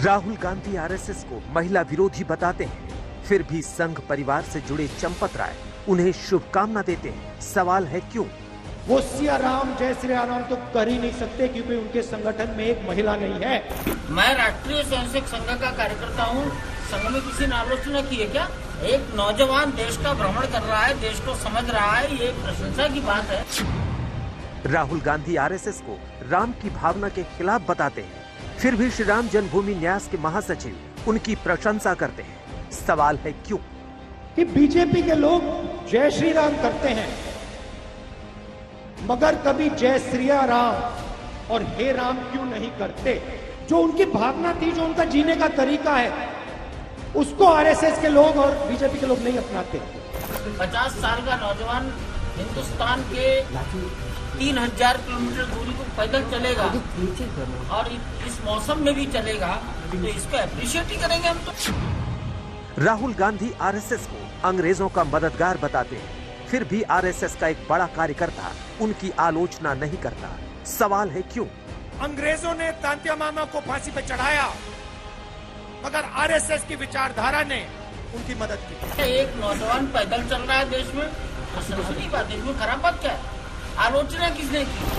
Rahul Gandhi RSS को महिला विरोधी बताते हैं, फिर भी संघ परिवार से जुड़े चंपत राय उन्हें शुभकामना देते हैं। सवाल है क्यों? वो सिया राम जय श्री राम तो कर ही नहीं सकते क्योंकि उनके संगठन में एक महिला नहीं है। मैं राष्ट्रीय स्वयंसेवक संघ का कार्यकर्ता हूँ। संघ में किसी ने आलोचना की है क्या? एक नौजवान देश का भ्रमण कर रहा है, देश को समझ रहा है, ये प्रशंसा की बात है। राहुल गांधी आरएसएस को राम की भावना के खिलाफ बताते हैं, फिर भी श्री राम जन्मभूमि न्यास के महासचिव उनकी प्रशंसा करते हैं। सवाल है क्यों? कि बीजेपी के लोग जय श्री राम करते हैं मगर कभी जय श्री राम और हे राम क्यों नहीं करते? जो उनकी भावना थी, जो उनका जीने का तरीका है, उसको आरएसएस के लोग और बीजेपी के लोग नहीं अपनाते। 50 साल का नौजवान हिंदुस्तान के 3000 किलोमीटर दूरी को पैदल चलेगा और इस मौसम में भी चलेगा, तो इसको अप्रिशिएट ही करेंगे हम तो। राहुल गांधी आरएसएस को अंग्रेजों का मददगार बताते हैं, फिर भी आरएसएस का एक बड़ा कार्यकर्ता उनकी आलोचना नहीं करता। सवाल है क्यों? अंग्रेजों ने तांत्या मामा को फांसी पे चढ़ाया मगर आरएसएस की विचारधारा ने उनकी मदद की। एक नौजवान पैदल चल रहा है देश में, प्रशंसनीय बात है, इसमें खराब बात क्या है? आलोचना किसने की?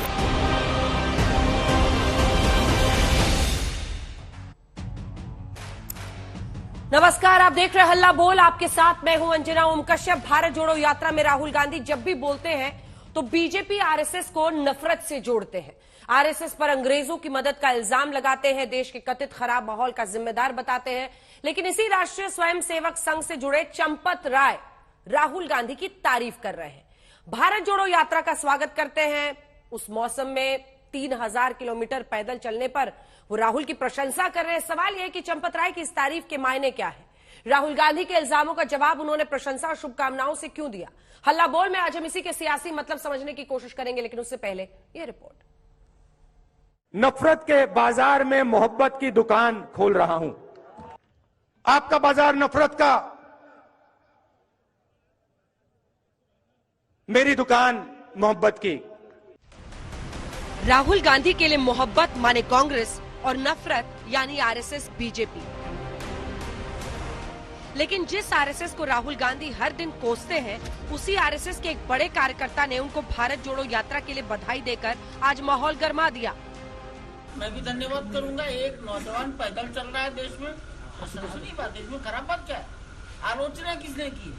नमस्कार, आप देख रहे हैं हल्ला बोल। आपके साथ मैं हूं अंजना ओम कश्यप। भारत जोड़ो यात्रा में राहुल गांधी जब भी बोलते हैं तो बीजेपी आरएसएस को नफरत से जोड़ते हैं। आरएसएस पर अंग्रेजों की मदद का इल्जाम लगाते हैं, देश के कथित खराब माहौल का जिम्मेदार बताते हैं। लेकिन इसी राष्ट्रीय स्वयंसेवक संघ से जुड़े चंपत राय राहुल गांधी की तारीफ कर रहे हैं, भारत जोड़ो यात्रा का स्वागत करते हैं। उस मौसम में 3000 किलोमीटर पैदल चलने पर वो राहुल की प्रशंसा कर रहे हैं। सवाल यह है कि चंपत राय की इस तारीफ के मायने क्या है? राहुल गांधी के इल्जामों का जवाब उन्होंने प्रशंसा और शुभकामनाओं से क्यों दिया? हल्ला बोल में आज हम इसी के सियासी मतलब समझने की कोशिश करेंगे, लेकिन उससे पहले ये रिपोर्ट। नफरत के बाजार में मोहब्बत की दुकान खोल रहा हूं। आपका बाजार नफरत का, मेरी दुकान मोहब्बत की। राहुल गांधी के लिए मोहब्बत माने कांग्रेस और नफरत यानी आरएसएस बीजेपी। लेकिन जिस आरएसएस को राहुल गांधी हर दिन कोसते हैं, उसी आरएसएस के एक बड़े कार्यकर्ता ने उनको भारत जोड़ो यात्रा के लिए बधाई देकर आज माहौल गर्मा दिया। मैं भी धन्यवाद करूंगा। एक नौजवान पैदल चल रहा है देश में, प्रशंसनीय बात है, इसमें खराब बात क्या है? आलोचना किसने की?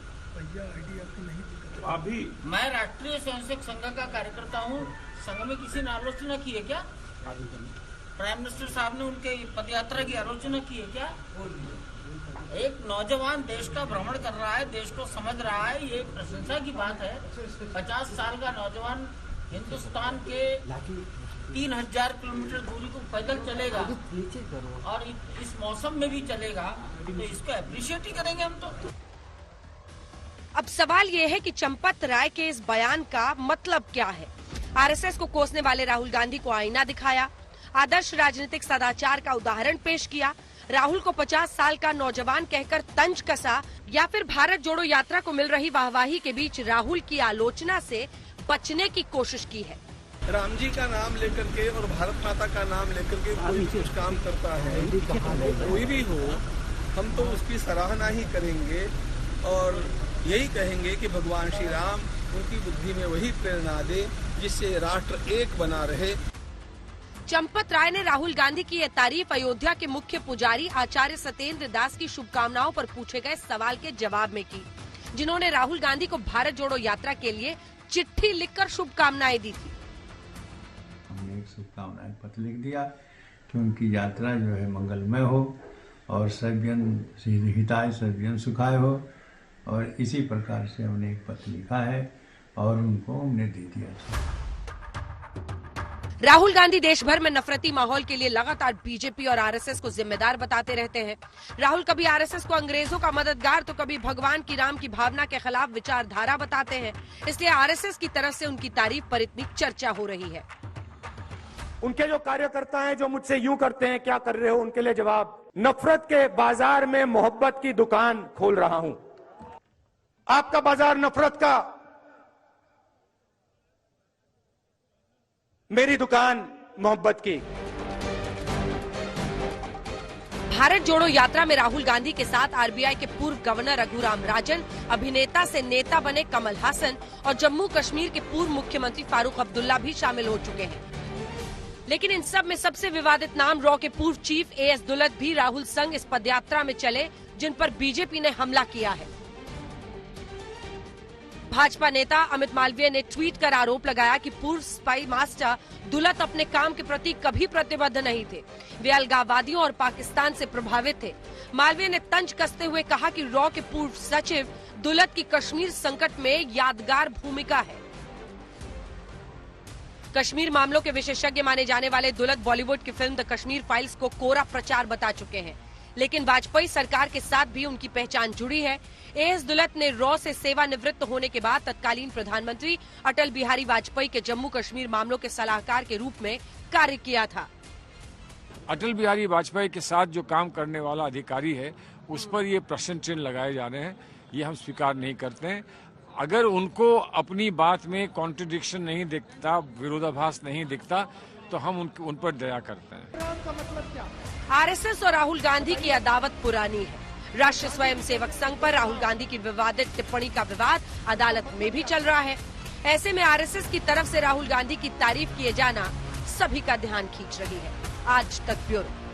अभी मैं राष्ट्रीय स्वयंसेवक संघ का कार्यकर्ता हूँ। संघ में किसी ने आलोचना की है क्या? प्राइम मिनिस्टर साहब ने उनके पदयात्रा की आलोचना की है क्या? एक नौजवान देश का भ्रमण कर रहा है, देश को समझ रहा है, ये प्रशंसा की बात है। 50 साल का नौजवान हिंदुस्तान के 3000 किलोमीटर दूरी को पैदल चलेगा और इस मौसम में भी चलेगा, तो इसको अप्रिशिएट ही करेंगे हम तो। अब सवाल ये है कि चंपत राय के इस बयान का मतलब क्या है? आरएसएस को कोसने वाले राहुल गांधी को आईना दिखाया, आदर्श राजनीतिक सदाचार का उदाहरण पेश किया, राहुल को 50 साल का नौजवान कहकर तंज कसा, या फिर भारत जोड़ो यात्रा को मिल रही वाहवाही के बीच राहुल की आलोचना से बचने की कोशिश की है? राम जी का नाम लेकर के और भारत माता का नाम लेकर के कोई कुछ काम करता है, कोई भी हो, हम तो उसकी सराहना ही करेंगे और यही कहेंगे कि भगवान श्री राम उनकी बुद्धि में वही प्रेरणा दे जिससे राष्ट्र एक बना रहे। चंपत राय ने राहुल गांधी की यह तारीफ अयोध्या के मुख्य पुजारी आचार्य सत्येंद्र दास की शुभकामनाओं पर पूछे गए सवाल के जवाब में की, जिन्होंने राहुल गांधी को भारत जोड़ो यात्रा के लिए चिट्ठी लिखकर शुभकामनाएं दी थी। हमने एक शुभकामनाएं पत्र लिख दिया कि उनकी यात्रा जो है मंगलमय हो और सर्वजन हिताय सर्वजन सुखाय हो, और इसी प्रकार से हमने एक पत्र लिखा है और उनको हमने दे दिया। राहुल गांधी देश भर में नफरती माहौल के लिए लगातार बीजेपी और आरएसएस को जिम्मेदार बताते रहते हैं। राहुल कभी आरएसएस को अंग्रेजों का मददगार तो कभी भगवान की राम की भावना के खिलाफ विचारधारा बताते हैं, इसलिए आरएसएस की तरफ से उनकी तारीफ पर इतनी चर्चा हो रही है। उनके जो कार्यकर्ता हैं जो मुझसे यूं करते हैं, क्या कर रहे हो, उनके लिए जवाब, नफरत के बाजार में मोहब्बत की दुकान खोल रहा हूं। आपका बाजार नफरत का, मेरी दुकान मोहब्बत की। भारत जोड़ो यात्रा में राहुल गांधी के साथ आरबीआई के पूर्व गवर्नर रघुराम राजन, अभिनेता से नेता बने कमल हासन और जम्मू कश्मीर के पूर्व मुख्यमंत्री फारूक अब्दुल्ला भी शामिल हो चुके हैं। लेकिन इन सब में सबसे विवादित नाम रॉ के पूर्व चीफ एएस दुल्लत भी राहुल संग इस पदयात्रा में चले, जिन पर बीजेपी ने हमला किया है। भाजपा नेता अमित मालवीय ने ट्वीट कर आरोप लगाया कि पूर्व स्पाई मास्टर दुल्लत अपने काम के प्रति कभी प्रतिबद्ध नहीं थे। वे अलगाववादियों और पाकिस्तान से प्रभावित थे। मालवीय ने तंज कसते हुए कहा कि रॉ के पूर्व सचिव दुल्लत की कश्मीर संकट में यादगार भूमिका है। कश्मीर मामलों के विशेषज्ञ माने जाने वाले दुल्लत बॉलीवुड की फिल्म द कश्मीर फाइल्स को कोरा प्रचार बता चुके हैं, लेकिन वाजपेयी सरकार के साथ भी उनकी पहचान जुड़ी है। एएस दुल्लत ने रॉ से सेवानिवृत्त होने के बाद तत्कालीन प्रधानमंत्री अटल बिहारी वाजपेयी के जम्मू कश्मीर मामलों के सलाहकार के रूप में कार्य किया था। अटल बिहारी वाजपेयी के साथ जो काम करने वाला अधिकारी है, उस पर ये प्रश्न चिन्ह लगाए जा रहे हैं, ये हम स्वीकार नहीं करते हैं। अगर उनको अपनी बात में कॉन्ट्रडिक्शन नहीं दिखता, विरोधाभास नहीं दिखता, तो हम उन पर दया करते हैं। आरएसएस और राहुल गांधी की अदावत पुरानी है। राष्ट्रीय स्वयंसेवक संघ पर राहुल गांधी की विवादित टिप्पणी का विवाद अदालत में भी चल रहा है। ऐसे में आरएसएस की तरफ से राहुल गांधी की तारीफ किए जाना सभी का ध्यान खींच रही है। आज तक ब्यूरो।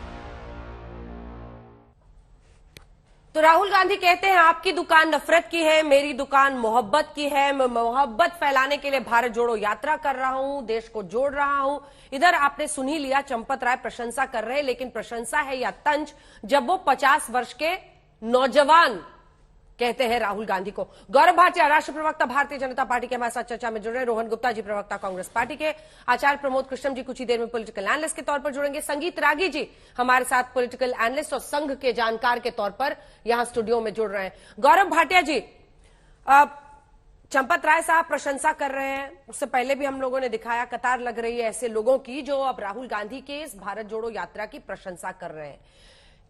तो राहुल गांधी कहते हैं आपकी दुकान नफरत की है, मेरी दुकान मोहब्बत की है। मैं मोहब्बत फैलाने के लिए भारत जोड़ो यात्रा कर रहा हूं, देश को जोड़ रहा हूं। इधर आपने सुन ही लिया, चंपत राय प्रशंसा कर रहे हैं, लेकिन प्रशंसा है या तंज जब वो 50 वर्ष के नौजवान कहते हैं राहुल गांधी को। गौरव भाटिया राष्ट्रीय प्रवक्ता भारतीय जनता पार्टी के हमारे साथ चर्चा में जुड़ रहे। रोहन गुप्ता जी प्रवक्ता कांग्रेस पार्टी के, आचार्य प्रमोद कृष्णम जी कुछ ही देर में पॉलिटिकल एनालिस्ट के तौर पर जुड़ेंगे। संगीत रागी जी हमारे साथ पॉलिटिकल एनालिस्ट और संघ के जानकार के तौर पर यहां स्टूडियो में जुड़ रहे हैं। गौरव भाटिया जी, चंपत राय साहब प्रशंसा कर रहे हैं, उससे पहले भी हम लोगों ने दिखाया कतार लग रही है ऐसे लोगों की जो अब राहुल गांधी के इस भारत जोड़ो यात्रा की प्रशंसा कर रहे हैं।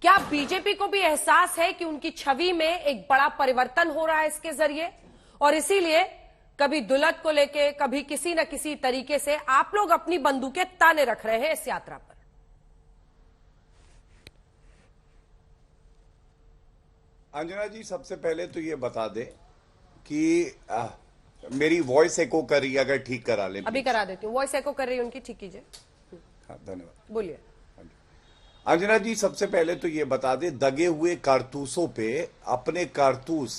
क्या बीजेपी को भी एहसास है कि उनकी छवि में एक बड़ा परिवर्तन हो रहा है इसके जरिए, और इसीलिए कभी दुल्लत को लेके कभी किसी न किसी तरीके से आप लोग अपनी बंदूकें ताने रख रहे हैं इस यात्रा पर? अंजना जी, सबसे पहले तो ये बता दे कि मेरी वॉइस एको कर रही है, अगर ठीक करा ले। अभी करा देती हूँ, वॉइस एको कर रही है उनकी, ठीक कीजिए। हाँ, धन्यवाद। बोलिए। अंजना जी, सबसे पहले तो ये बता दे, दगे हुए कारतूसों पे अपने कारतूस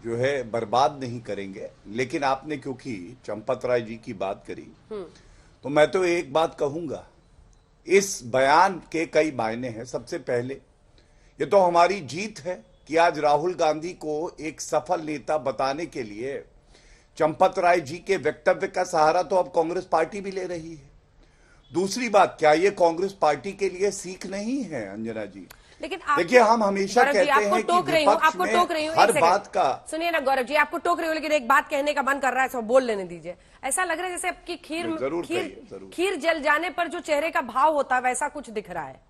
जो है बर्बाद नहीं करेंगे। लेकिन आपने क्योंकि चंपत राय जी की बात करी, तो मैं तो एक बात कहूंगा, इस बयान के कई मायने हैं। सबसे पहले ये तो हमारी जीत है कि आज राहुल गांधी को एक सफल नेता बताने के लिए चंपत राय जी के वक्तव्य का सहारा तो अब कांग्रेस पार्टी भी ले रही है। दूसरी बात, क्या ये कांग्रेस पार्टी के लिए सीख नहीं है अंजना जी? लेकिन देखिए, हम हमेशा कहते हैं कि विपक्ष में हर बात का। सुनिए ना गौरव जी, आपको टोक रही हूँ, लेकिन एक बात कहने का मन कर रहा है, सब बोल लेने दीजिए। ऐसा लग रहा है जैसे आपकी खीर जल जाने पर जो चेहरे का भाव होता है वैसा कुछ दिख रहा है।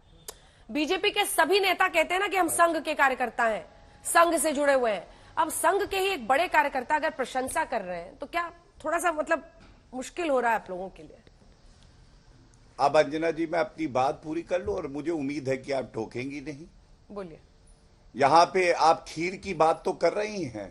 बीजेपी के सभी नेता कहते हैं ना कि हम संघ के कार्यकर्ता हैं, संघ से जुड़े हुए हैं। अब संघ के ही एक बड़े कार्यकर्ता अगर प्रशंसा कर रहे हैं तो क्या थोड़ा सा मतलब मुश्किल हो रहा है आप लोगों के लिए? अब अंजना जी, मैं अपनी बात पूरी कर लूं और मुझे उम्मीद है कि आप ठोकेंगी नहीं। बोलिए। यहां पे आप खीर की बात तो कर रही हैं,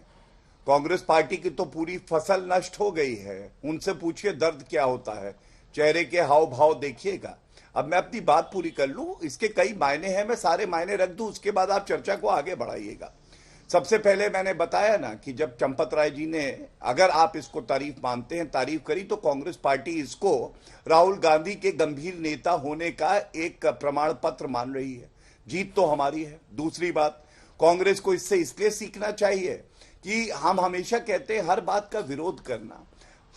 कांग्रेस पार्टी की तो पूरी फसल नष्ट हो गई है। उनसे पूछिए दर्द क्या होता है, चेहरे के हाव भाव देखिएगा। अब मैं अपनी बात पूरी कर लूं, इसके कई मायने हैं, मैं सारे मायने रख दूं, उसके बाद आप चर्चा को आगे बढ़ाइएगा। सबसे पहले मैंने बताया ना कि जब चंपत राय जी ने, अगर आप इसको तारीफ मानते हैं, तारीफ करी, तो कांग्रेस पार्टी इसको राहुल गांधी के गंभीर नेता होने का एक प्रमाण पत्र मान रही है। जीत तो हमारी है। दूसरी बात, कांग्रेस को इससे इसलिए सीखना चाहिए कि हम हमेशा कहते हैं हर बात का विरोध करना,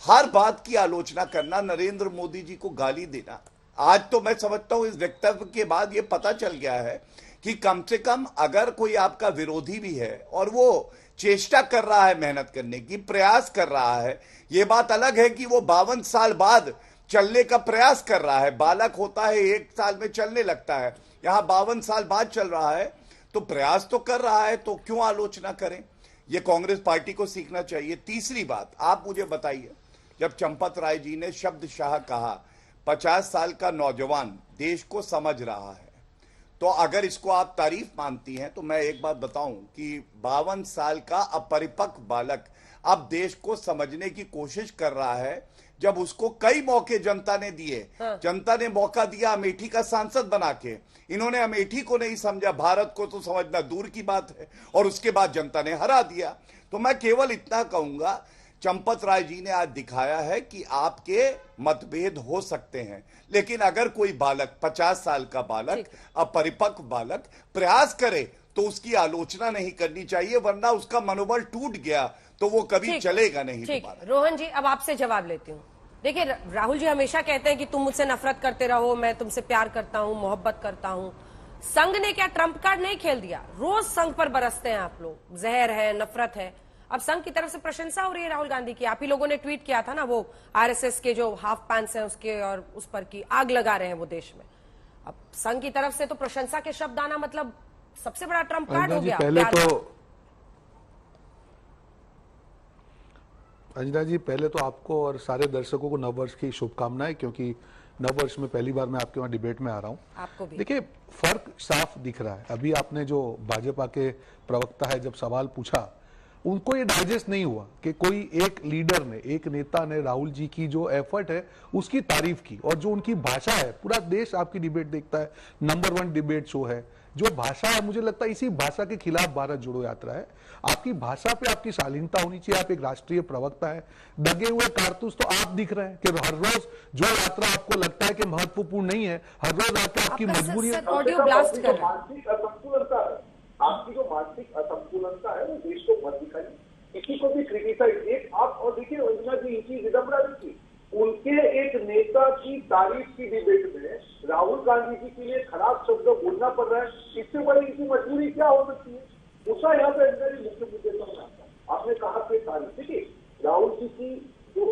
हर बात की आलोचना करना, नरेंद्र मोदी जी को गाली देना। आज तो मैं समझता हूं इस वक्तव्य के बाद ये पता चल गया है कि कम से कम अगर कोई आपका विरोधी भी है और वो चेष्टा कर रहा है मेहनत करने की, प्रयास कर रहा है, ये बात अलग है कि वो 52 साल बाद चलने का प्रयास कर रहा है। बालक होता है 1 साल में चलने लगता है, यहां 52 साल बाद चल रहा है, तो प्रयास तो कर रहा है, तो क्यों आलोचना करें? ये कांग्रेस पार्टी को सीखना चाहिए। तीसरी बात, आप मुझे बताइए, जब चंपत राय जी ने शब्दशाह कहा 50 साल का नौजवान देश को समझ रहा है, तो अगर इसको आप तारीफ मानती हैं तो मैं एक बात बताऊं कि 52 साल का अपरिपक्व बालक अब देश को समझने की कोशिश कर रहा है, जब उसको कई मौके जनता ने दिए। जनता ने मौका दिया अमेठी का सांसद बना के, इन्होंने अमेठी को नहीं समझा, भारत को तो समझना दूर की बात है, और उसके बाद जनता ने हरा दिया। तो मैं केवल इतना कहूंगा, चंपत राय जी ने आज दिखाया है कि आपके मतभेद हो सकते हैं, लेकिन अगर कोई बालक 50 साल का बालक, अपरिपक्व बालक प्रयास करे तो उसकी आलोचना नहीं करनी चाहिए, वरना उसका मनोबल टूट गया तो वो कभी चलेगा नहीं दोबारा। रोहन जी, अब आपसे जवाब लेती हूँ। देखिए, राहुल जी हमेशा कहते हैं कि तुम मुझसे नफरत करते रहो, मैं तुमसे प्यार करता हूँ, मोहब्बत करता हूँ। संघ ने क्या ट्रंप कार्ड नहीं खेल दिया? रोज संघ पर बरसते हैं आप लोग, जहर है, नफरत है। अब संघ की तरफ से प्रशंसा हो रही है राहुल गांधी की। आप ही लोगों ने ट्वीट किया था ना, वो आरएसएस के जो हाफ पैंट्स हैं उसके और उस पर की आग लगा रहे हैं वो देश में। अब संघ की तरफ से तो प्रशंसा के शब्द आना मतलब सबसे बड़ा ट्रंप कार्ड हो गया। अंजना जी, पहले तो आपको और सारे दर्शकों को नववर्ष की शुभकामनाएं, क्योंकि नववर्ष में पहली बार मैं आपके वहां डिबेट में आ रहा हूं। आपको भी देखिए, फर्क साफ दिख रहा है। अभी आपने जो भाजपा के प्रवक्ता है जब सवाल पूछा, उनको ये डाइजेस्ट नहीं हुआ कि कोई एक लीडर ने, एक नेता ने राहुल जी की जो एफर्ट है उसकी तारीफ की, और जो उनकी भाषा है, पूरा देश आपकी डिबेट देखता है, नंबर 1 डिबेट शो है। जो भाषा है, मुझे लगता है इसी भाषा के खिलाफ भारत जोड़ो यात्रा है। आपकी भाषा पे आपकी शालीनता होनी चाहिए। आप एक राष्ट्रीय प्रवक्ता है, दगे हुए कारतूस तो आप दिख रहे हैं कि हर रोज जो यात्रा आपको लगता है कि महत्वपूर्ण नहीं है, हर रोज आकर आपकी मजबूरी ऑडियो ब्लास्ट कर मानसिक असंतुलनता है, आपकी जो मानसिक असंतुलनता है वो देश को मत दिखाई, किसी को भी क्रिटिसाइज एक आप। और देखिए अंजना जी, इनकी विडंबना थी, उनके एक नेता की तारीफ की डिबेट में राहुल गांधी जी के लिए खराब शब्द बोलना पड़ रहा है। इससे बड़ी इनकी मजबूरी क्या हो सकती है? दूसरा यहाँ पे अंदर मुख्य मुद्दे पर आता है। आपने कहा कि तारीफ, देखिए राहुल जी की जो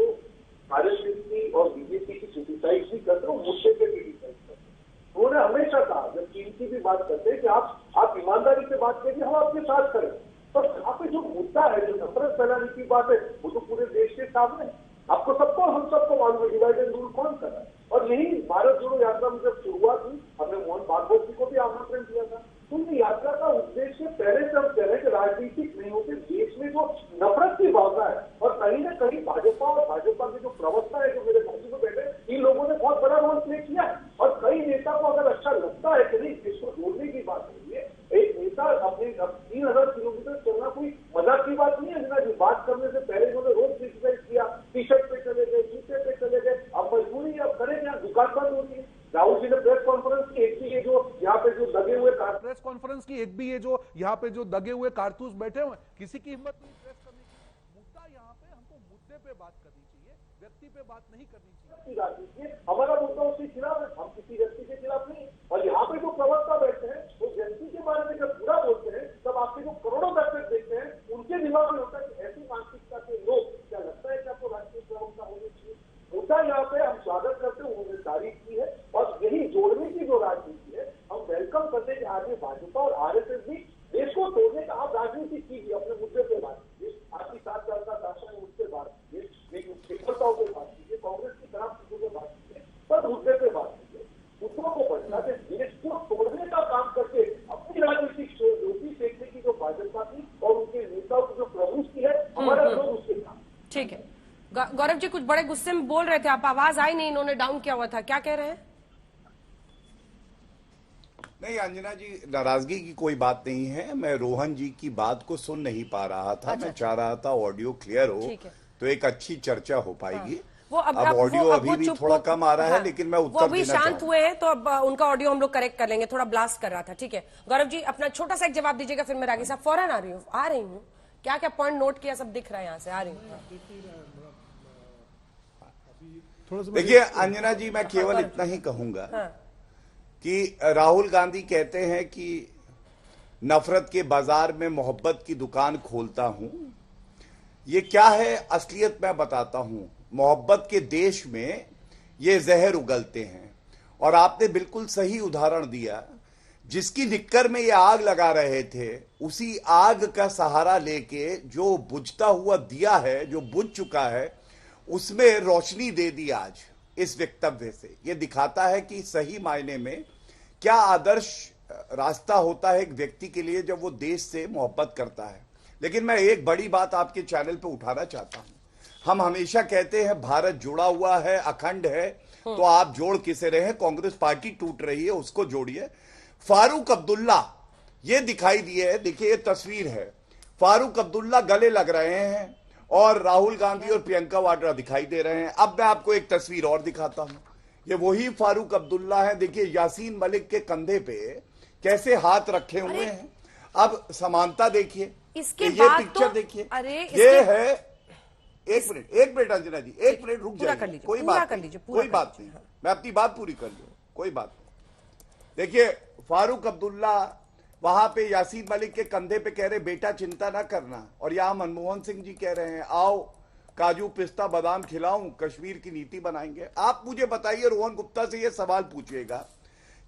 आरएसएस की और बीजेपी की क्रिटिसाइज भी करते हैं, मुद्दे पे क्रिटिसाइज करते हैं। उन्होंने हमेशा कहा, जब चीन की भी बात करते हैं, कि आप ईमानदारी से बात करिए, हम आपके साथ करें। पर यहाँ पे जो मुद्दा है, जो नफरत फैलाने की बात है, वो तो पूरे देश के सामने आपको सबको, हम सबको मालूम है डिवाइड एंड रूल कौन कर रहा है। और यही भारत जोड़ो यात्रा में जब शुरुआत हुई, हमने मोहन भागवत जी को भी आमंत्रण दिया था। तो यात्रा का उद्देश्य पहले से हम कह रहे हैं कि राजनीतिक नहीं होते, देश में जो नफरत की भावना है, और कहीं ना कहीं भाजपा और भाजपा के जो प्रवक्ता है, जो मेरे बाजू में बैठे, इन लोगों ने बहुत बड़ा रोल प्ले किया है। और कई नेता को अगर अच्छा लगता है कि नहीं, देश को जोड़ने की बात है, ये एक नेता अपने 3000 किलोमीटर चलना कोई मजाक की बात नहीं है। अंजना जी, बात करने से पहले उन्होंने रोज क्रिटिसाइज किया, टी शर्ट पे चले गए, जूते पे चले गए। अब मजबूरी अब करें, यहाँ दुकान बंद होती है। राहुल जी ने प्रेस कॉन्फ्रेंस की, एक भी ये जो यहाँ पे जो दगे हुए प्रेस कॉन्फ्रेंस की, एक भी ये जो यहाँ पे जो दगे हुए कारतूस बैठे हुए, किसी की हिम्मत नहीं प्रेस करने की। मुद्दा यहाँ पे हमको मुद्दे पे बात करनी चाहिए, व्यक्ति पे बात नहीं करनी चाहिए। हमारा मुद्दा उसके खिलाफ है, हम किसी व्यक्ति के खिलाफ नहीं। और यहाँ पे जो प्रवक्ता बैठते हैं, वो व्यक्ति के बारे में जब पूरा बोलते हैं, तब आपके जो करोड़ों दर्शक देखते हैं, उनके दिमाग में होता है कि ऐसी मानसिकता के लोग, क्या लगता है कि आपको राष्ट्रीय प्रवक्ता होने चाहिए? मुद्दा यहाँ पे हम स्वागत करते हैं, उन्होंने तारीफ की है, और यही जोड़ने की जो राजनीति है, हम वेलकम करते हैं कि आगे भाजपा और आरएसएस भी देश को तोड़ने का आप राजनीति कीजिए, अपने मुद्दे पे बात कीजिए। आपकी 7 साल का शासन है, उससे बात कीजिए, लेकिन विफलताओं पे बात कीजिए, कांग्रेस की खराब चीजों पे बात कीजिए, पर मुद्दे पे बात कीजिए। मुद्दों को बढ़ना से देश को तोड़ने का काम करके अपनी राजनीतिक रोटी फेंकने की जो भाजपा की और उनके नेताओं की जो प्रवृत्ति है, हमारा लोग उसके काम। ठीक है, गौरव जी कुछ बड़े गुस्से में बोल रहे थे आप, आवाज आई नहीं, इन्होंने डाउन किया हुआ था, क्या कह रहे हैं? नहीं अंजना जी, नाराजगी की कोई बात नहीं है। मैं रोहन जी की बात को सुन नहीं पा रहा था। मैं चाह रहा था ऑडियो क्लियर हो तो एक अच्छी चर्चा हो पाएगी। वो अब ऑडियो अभी भी थोड़ा कम आ रहा है, लेकिन मैं उत्तर वो अभी देना शांत हुए हैं, तो अब उनका ऑडियो हम लोग करेक्ट कर लेंगे। थोड़ा ब्लास्ट कर रहा था, ठीक है। गौरव जी अपना छोटा सा एक जवाब दीजिएगा, फिर मैं रागी साहब फौरन आ रही हूँ। क्या क्या पॉइंट नोट किया, सब दिख रहा है यहाँ से, आ रही हूँ। देखिए अंजना जी, मैं केवल इतना ही कहूंगा कि राहुल गांधी कहते हैं कि नफरत के बाजार में मोहब्बत की दुकान खोलता हूं। ये क्या है असलियत मैं बताता हूं। मोहब्बत के देश में ये जहर उगलते हैं, और आपने बिल्कुल सही उदाहरण दिया। जिसकी निक्कर में ये आग लगा रहे थे, उसी आग का सहारा लेके जो बुझता हुआ दिया है, जो बुझ चुका है, उसमें रोशनी दे दी आज इस वक्तव्य से। यह दिखाता है कि सही मायने में क्या आदर्श रास्ता होता है एक व्यक्ति के लिए जब वो देश से मोहब्बत करता है। लेकिन मैं एक बड़ी बात आपके चैनल पे उठाना चाहता हूं। हम हमेशा कहते हैं भारत जुड़ा हुआ है, अखंड है, तो आप जोड़ किसे रहे हैं? कांग्रेस पार्टी टूट रही है, उसको जोड़िए। फारूक अब्दुल्ला ये दिखाई दिए है, देखिए ये तस्वीर है, फारूक अब्दुल्ला गले लग रहे हैं और राहुल गांधी और प्रियंका वाड्रा दिखाई दे रहे हैं। अब मैं आपको एक तस्वीर और दिखाता हूं, ये वही फारूक अब्दुल्ला है। देखिए यासीन मलिक के कंधे पे कैसे हाथ रखे हुए हैं। अब समानता देखिए, ये पिक्चर देखिए, ये है। एक मिनट अंजना जी, एक मिनट रुक जाइए, कोई बात नहीं, मैं अपनी बात पूरी कर लूं, कोई बात नहीं। देखिए फारूक अब्दुल्ला वहां पे यासीन मलिक के कंधे पे कह रहे बेटा चिंता ना करना, और यहां मनमोहन सिंह जी कह रहे हैं आओ काजू पिस्ता बादाम खिलाऊं, कश्मीर की नीति बनाएंगे। आप मुझे बताइए, रोहन गुप्ता से ये सवाल पूछिएगा,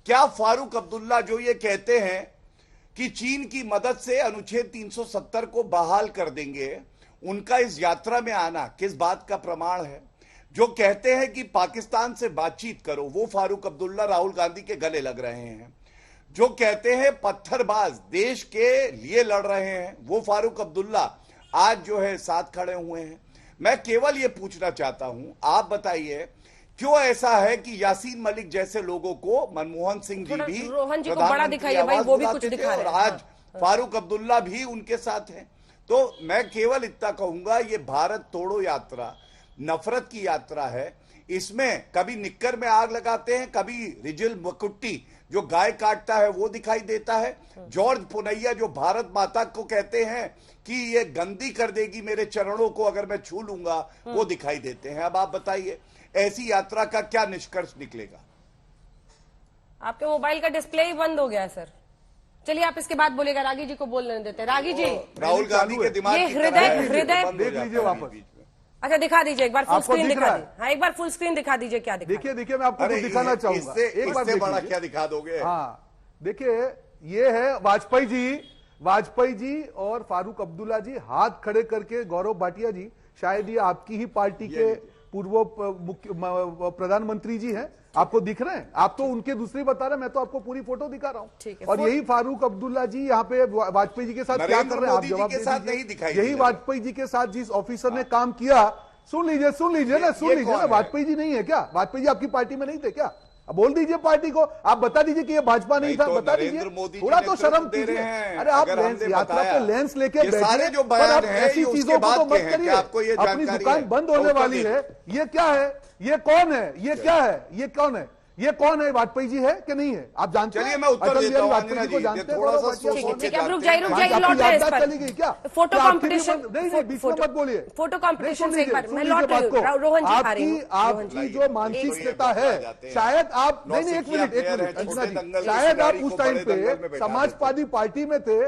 क्या फारूक अब्दुल्ला जो ये कहते हैं कि चीन की मदद से अनुच्छेद 370 को बहाल कर देंगे, उनका इस यात्रा में आना किस बात का प्रमाण है? जो कहते हैं कि पाकिस्तान से बातचीत करो, वो फारूक अब्दुल्ला राहुल गांधी के गले लग रहे हैं। जो कहते हैं पत्थरबाज देश के लिए लड़ रहे हैं, वो फारूक अब्दुल्ला आज जो है साथ खड़े हुए हैं। मैं केवल ये पूछना चाहता हूं, आप बताइए क्यों ऐसा है कि यासीन मलिक जैसे लोगों को मनमोहन सिंह जी भी रोहन जी को बड़ा दिखाइए भाई, वो भी कुछ दिखा रहे हैं, और आज फारूक अब्दुल्ला भी उनके साथ हैं। तो मैं केवल इतना कहूंगा, ये भारत तोड़ो यात्रा नफरत की यात्रा है। इसमें कभी निक्कर में आग लगाते हैं, कभी रिजिल मकुट्टी जो गाय काटता है वो दिखाई देता है, जॉर्ज पुनैया जो भारत माता को कहते हैं कि ये गंदी कर देगी मेरे चरणों को अगर मैं छू लूंगा, वो दिखाई देते हैं। अब आप बताइए ऐसी यात्रा का क्या निष्कर्ष निकलेगा? आपके मोबाइल का डिस्प्ले ही बंद हो गया है सर। चलिए आप इसके बाद बोलेगा, रागी जी को बोलने देते हैं। रागी जी, राहुल गांधी के दिमाग ये की तरह है, देख लीजिए वापस। अच्छा दिखा दीजिए एक बार फुल स्क्रीन दिखा दीजिए। हाँ एक बार फुल स्क्रीन दिखा दीजिए, क्या दिखा? देखिए मैं आपको कुछ दिखाना चाहूंगा, एक बार बड़ा क्या दिखा दोगे? हाँ देखिए, ये है वाजपेयी जी और फारूक अब्दुल्ला जी हाथ खड़े करके। गौरव भाटिया जी, शायद ये आपकी ही पार्टी के पूर्व प्रधानमंत्री जी हैं, आपको दिख रहे हैं? आप तो उनके दूसरी बता रहे हैं, मैं तो आपको पूरी फोटो दिखा रहा हूं। और यही फारूक अब्दुल्ला जी यहाँ पे वाजपेयी जी के साथ क्या कर रहे हैं, आप जवाब दीजिए। यही वाजपेयी जी के साथ जिस ऑफिसर ने काम किया, सुन लीजिए ना, वाजपेयी जी नहीं है क्या? वाजपेयी जी आपकी पार्टी में नहीं थे क्या? अब बोल दीजिए पार्टी को, आप बता दीजिए कि ये भाजपा नहीं था, बता दीजिए, थोड़ा तो शर्म कीजिए। अरे आप यात्रा पे लेंस लेके बैठिए, पर आप ऐसी चीजों को तो मत करिए। अपनी दुकान बंद होने वाली है, ये क्या है, ये कौन है, ये क्या है, ये कौन है, ये कौन है? वाजपेयी जी है कि नहीं है? आप जानते हैं? चलिए मैं उत्तर देता हूं, वाजपेयी जी को जानते हैं? थोड़ा सा ठीक है, रुक जाइए, लौट रहे हैं इस पर। चली गई क्या? फोटो कंपटीशन, नहीं बीच में मत बोलिए। फोटो कंपटीशन से एक बार मैं लौट रही हूं, रोहन जी आ रही हूँ। आपकी जो मानसिकता है, शायद आप नहीं, एक मिनट, शायद आप उस टाइम पे समाजवादी पार्टी में थे,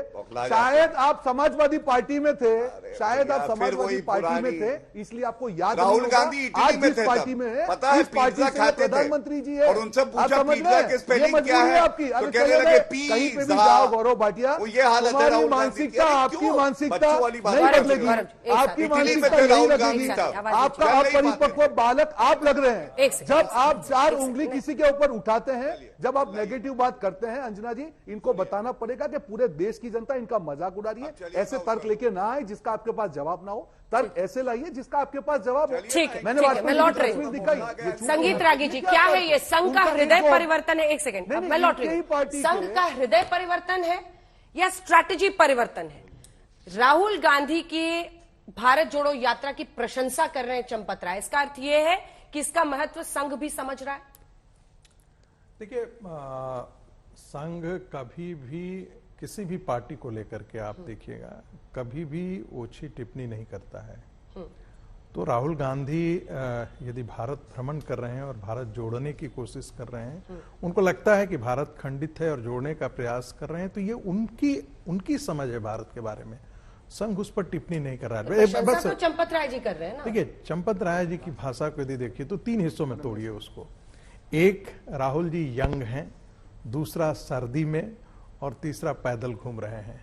शायद आप समाजवादी पार्टी में थे, शायद आप समाजवादी पार्टी में थे, इसलिए आपको याद नहीं। राहुल गांधी आज जिस पार्टी में है, इस पार्टी से प्रधानमंत्री जी है, उनसे पूछा पिज्जा की स्पेलिंग क्या है, आपकी? तो कहने लगे पी कहीं पे भी जाओ गौरव भाटिया, ये हालत है राहुल मानसिकता, आपकी मानसिकता नहीं बदलेगी, आपकी मानसिकता नहीं बदलेगी। आपका अपरिपक्व बालक आप लग रहे हैं। जब आप 4 उंगली किसी के ऊपर उठाते हैं, जब आप नेगेटिव बात करते हैं, अंजना जी इनको बताना पड़ेगा कि पूरे देश की जनता इनका मजाक उड़ा रही है। ऐसे तर्क लेके ना आए जिसका आपके पास जवाब ना हो, तर्क ऐसे लाइए जिसका आपके पास जवाब हो। ठीक है, मैंने मैं लौट रही हूँ। संगीत रागी जी, क्या है ये? संघ का हृदय परिवर्तन है? एक सेकंड, मैं लौट रही हूँ। संघ का हृदय परिवर्तन है या स्ट्रैटेजी परिवर्तन है? राहुल गांधी की भारत जोड़ो यात्रा की प्रशंसा कर रहे हैं चंपत राय, इसका अर्थ यह है कि इसका महत्व संघ भी समझ रहा है? देखिए, संघ कभी भी किसी भी पार्टी को लेकर के आप देखिएगा, कभी भी ओछी टिप्पणी नहीं करता है। तो राहुल गांधी यदि भारत भ्रमण कर रहे हैं और भारत जोड़ने की कोशिश कर रहे हैं, उनको लगता है कि भारत खंडित है और जोड़ने का प्रयास कर रहे हैं, तो ये उनकी समझ है भारत के बारे में। संघ उस पर टिप्पणी नहीं कर रहा है। बस तो चंपत राय जी कर रहे हैं ना। देखिए, चंपत राय जी की भाषा को यदि देखिए तो 3 हिस्सों में तोड़िए उसको। एक, राहुल जी यंग हैं, दूसरा सर्दी में, और तीसरा पैदल घूम रहे हैं।